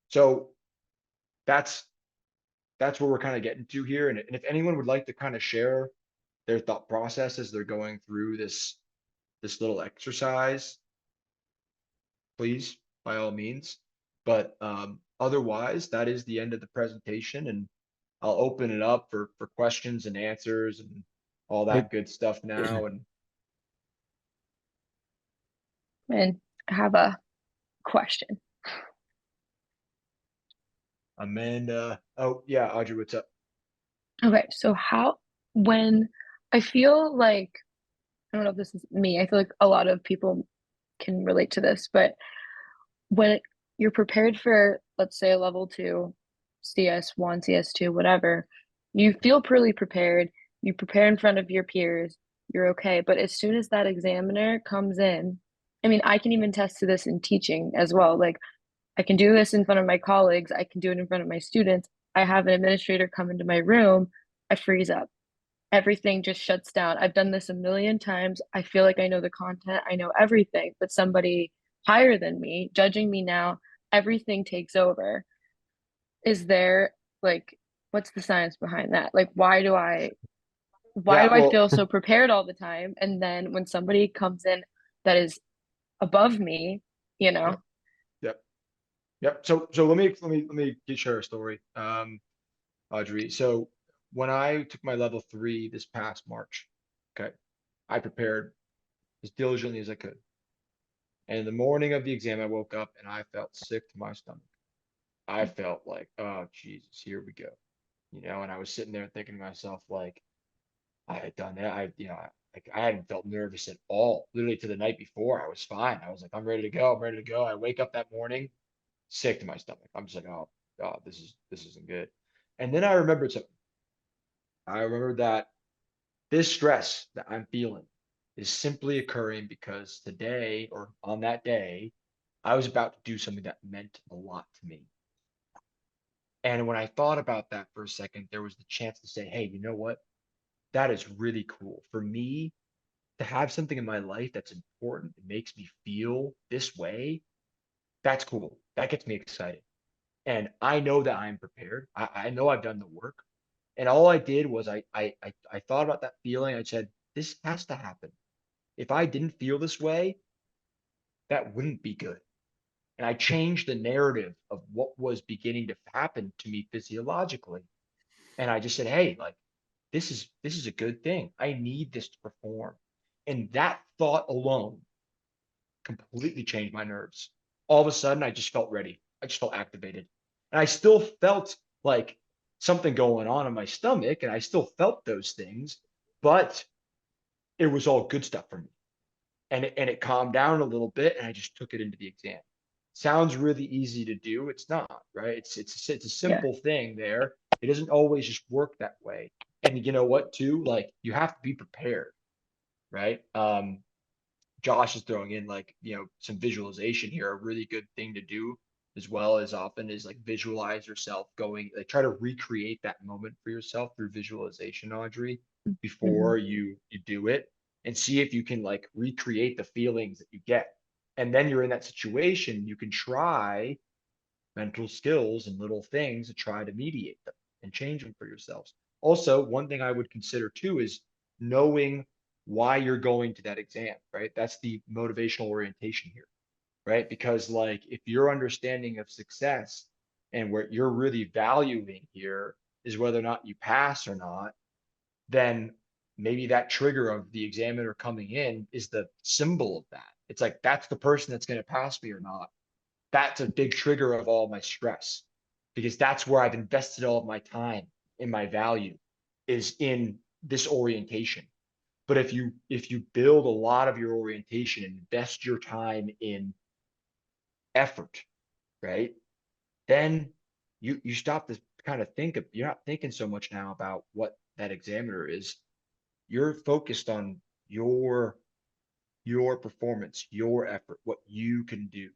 So that's where we're kind of getting to here. And if anyone would like to kind of share their thought process as they're going through this little exercise, please, by all means. But otherwise, that is the end of the presentation, and I'll open it up for questions and answers and all that good stuff now. And I have a question. Amanda, oh yeah, Audrey, what's up? Okay, so when I feel like, I don't know if this is me, I feel like a lot of people can relate to this, but when you're prepared for, let's say, a level 2, CS1, CS2, whatever, you feel pretty prepared. You prepare in front of your peers, you're okay. But as soon as that examiner comes in, I mean, I can even test to this in teaching as well. Like, I can do this in front of my colleagues, I can do it in front of my students. I have an administrator come into my room, I freeze up. Everything just shuts down. I've done this a million times. I feel like I know the content, I know everything, but somebody higher than me judging me now, everything takes over. Is there, like, what's the science behind that? Like, why do I Well, feel so prepared all the time, and then when somebody comes in that is above me, you know? yep. So let me share a story, Audrey. So when I took my level 3 this past March, okay, I prepared as diligently as I could. And the morning of the exam, I woke up and I felt sick to my stomach. I felt like, oh, Jesus, here we go. And I was sitting there thinking to myself, like, I had done that. I hadn't felt nervous at all. Literally to the night before, I was fine. I was like, I'm ready to go. I'm ready to go. I wake up that morning, sick to my stomach. I'm just like, oh, God, this isn't good. And then I remembered something. I remembered that this stress that I'm feeling is simply occurring because today or on that day, I was about to do something that meant a lot to me. And when I thought about that for a second, there was the chance to say, hey, you know what? That is really cool. For me to have something in my life that's important, it makes me feel this way. That's cool. That gets me excited. And I know that I'm prepared. I know I've done the work. And all I did was I thought about that feeling. I said, this has to happen. If I didn't feel this way, that wouldn't be good. And I changed the narrative of what was beginning to happen to me physiologically. And I just said, hey, like this is a good thing. I need this to perform. And that thought alone completely changed my nerves. All of a sudden, I just felt ready. I just felt activated. And I still felt like something going on in my stomach, and I still felt those things, but it was all good stuff for me. And it calmed down a little bit, and I just took it into the exam. Sounds really easy to do. It's not, right? It's a Yeah. simple thing there. It doesn't always just work that way. And you know what, too? Like you have to be prepared, right? Josh is throwing in like, some visualization here. A really good thing to do as well as often is like visualize yourself going, like try to recreate that moment for yourself through visualization, Audrey, before you do it and see if you can like recreate the feelings that you get. And then you're in that situation, you can try mental skills and little things to try to mediate them and change them for yourselves. Also, one thing I would consider too is knowing why you're going to that exam, right? That's the motivational orientation here, right? Because like if your understanding of success and what you're really valuing here is whether or not you pass or not, then maybe that trigger of the examiner coming in is the symbol of that. It's like that's the person that's going to pass me or not. That's a big trigger of all my stress because that's where I've invested all of my time and my value is in this orientation. But if you build a lot of your orientation and invest your time in effort, right? Then you stop to kind of think of, you're not thinking so much now about what that examiner is. You're focused on your performance, your effort, what you can do,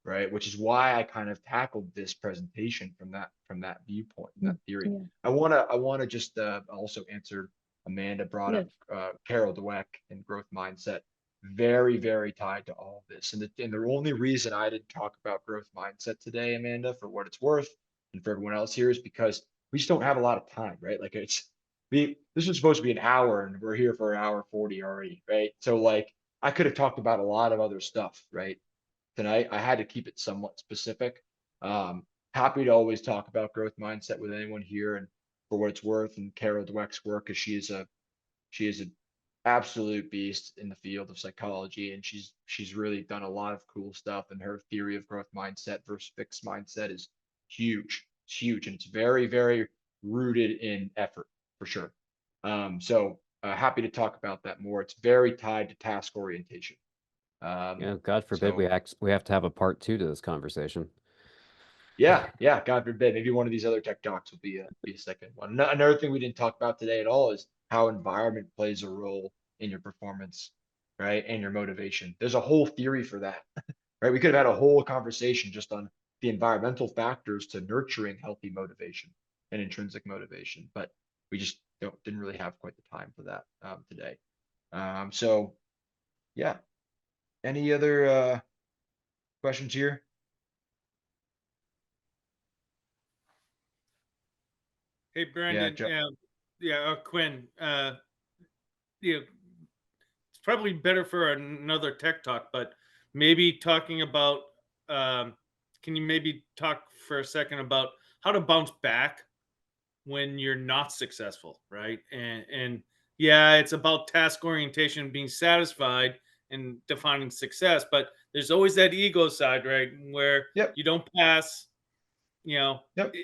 right? Which is why I kind of tackled this presentation from that viewpoint, from that theory. Yeah. I wanna just also answer Amanda brought Yes. up Carol Dweck and growth mindset. Very, very tied to all of this. And the only reason I didn't talk about growth mindset today, Amanda, for what it's worth, and for everyone else here, is because we just don't have a lot of time, right? Like this was supposed to be an hour and we're here for an hour 40 already, right? So like I could have talked about a lot of other stuff, right? Tonight. I had to keep it somewhat specific. Happy to always talk about growth mindset with anyone here and for what it's worth and Carol Dweck's work because she is an absolute beast in the field of psychology and she's really done a lot of cool stuff and her theory of growth mindset versus fixed mindset is huge. It's huge and it's very, very rooted in effort for sure. So happy to talk about that more. It's very tied to task orientation. God forbid So we have to have a part 2 to this conversation. yeah, God forbid. Maybe one of these other tech talks will be a second one. Another thing we didn't talk about today at all is how environment plays a role in your performance, right? And your motivation. There's a whole theory for that, right? We could have had a whole conversation just on the environmental factors to nurturing healthy motivation and intrinsic motivation, but we just didn't really have quite the time for that today. So yeah, any other questions here? Hey, Brandon. Quinn. It's probably better for another tech talk, but maybe talking about. Can you maybe talk for a second about how to bounce back when you're not successful, right? And yeah, it's about task orientation, being satisfied, and defining success, but there's always that ego side, right? Where Yep. you don't pass, you know, Yep.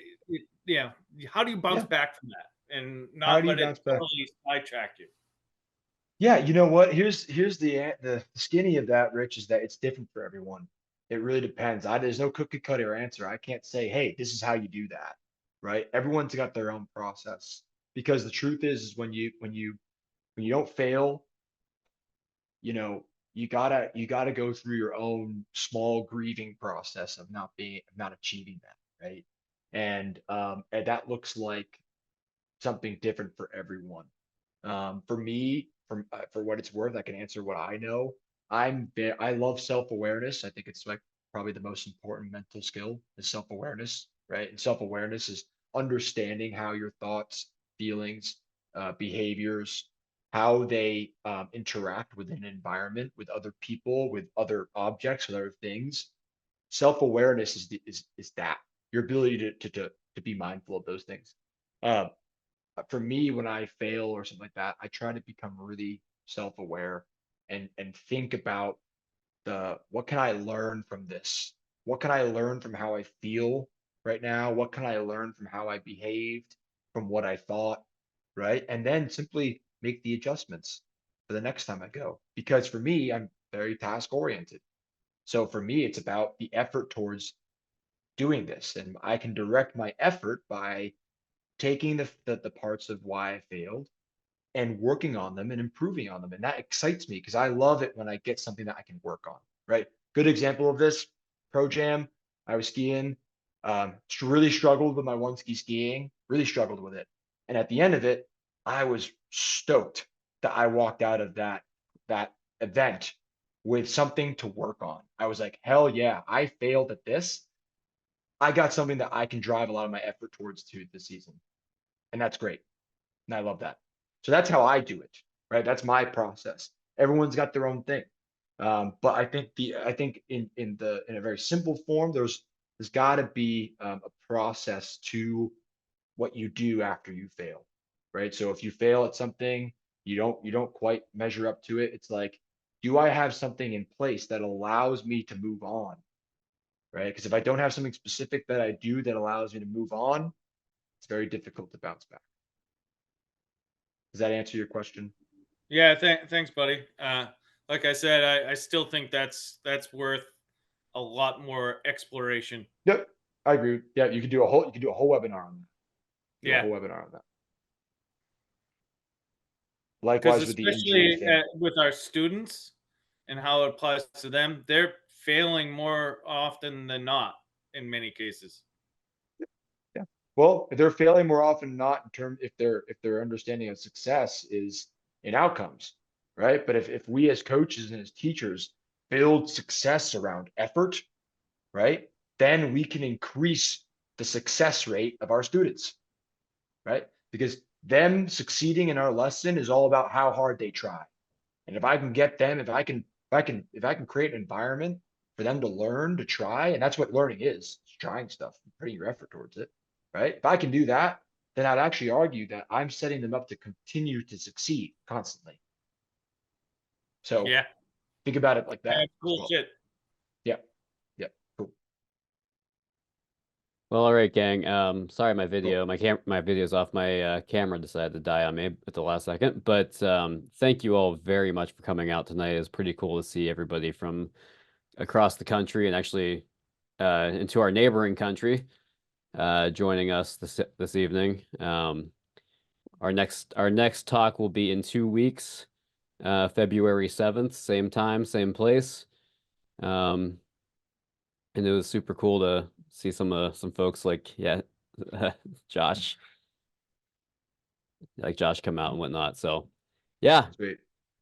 yeah. How do you bounce Yeah. back from that and How not do you let it bounce back? totally sidetrack you? Yeah, you know what? Here's the skinny of that, Rich, is that it's different for everyone. It really depends. There's no cookie cutter answer. I can't say, hey, this is how you do that, right? Everyone's got their own process because the truth is when you don't fail, you know, you gotta go through your own small grieving process of not achieving that, right? And that looks like something different for everyone. For me, for what it's worth, I can answer what I know. I love self-awareness. I think it's like probably the most important mental skill is self-awareness, right? And self-awareness is understanding how your thoughts, feelings, behaviors, how they interact with an environment, with other people, with other objects, with other things. Self-awareness is that your ability to be mindful of those things. Um, for me, when I fail or something like that, I try to become really self-aware and think about what can I learn from this? What can I learn from how I feel right now? What can I learn from how I behaved, from what I thought, right? And then simply make the adjustments for the next time I go. Because for me, I'm very task oriented. So for me, it's about the effort towards doing this. And I can direct my effort by taking the parts of why I failed and working on them and improving on them. And that excites me because I love it when I get something that I can work on, right? Good example of this, Pro Jam. I was skiing, really struggled with my one ski skiing, really struggled with it. And at the end of it, I was stoked that I walked out of that event with something to work on. I was like, hell yeah, I failed at this. I got something that I can drive a lot of my effort towards to this season. And that's great. And I love that. So that's how I do it, right? That's my process. Everyone's got their own thing. But I think in a very simple form, there's got to be a process to what you do after you fail, right? So if you fail at something, you don't quite measure up to it. It's like, do I have something in place that allows me to move on, right? Because if I don't have something specific that I do that allows me to move on, it's very difficult to bounce back. Does that answer your question? Yeah, thanks, buddy. Like I said, I still think that's worth a lot more exploration. Yep, I agree. Yeah, you could do a whole webinar on that. Do a Yeah, whole webinar on that. because Likewise with the injury especially thing. with our students and how it applies to them, they're failing more often than not in many cases. Yeah. Well, if they're failing more often than not in terms if their understanding of success is in outcomes, right? But if we as coaches and as teachers build success around effort, right? Then we can increase the success rate of our students, right? Because them succeeding in our lesson is all about how hard they try. And if I can get them, if I can create an environment for them to learn, to try, and that's what learning is, it's trying stuff, putting your effort towards it, right? If I can do that, then I'd actually argue that I'm setting them up to continue to succeed constantly. So Yeah, think about it like that that's as cool well. shit. Yeah. Yeah. Cool. Well, all right, gang. Sorry, my Cool. video's off. My camera decided to die on me at the last second. But thank you all very much for coming out tonight. It was pretty cool to see everybody from across the country and actually into our neighboring country joining us this evening. Our next talk will be in 2 weeks, February 7th, same time, same place. And it was super cool to see some folks like Josh come out and whatnot. So yeah, Sweet.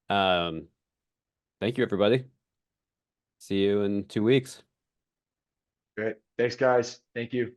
thank you everybody. See you in 2 weeks. Great. Thanks, guys. Thank you.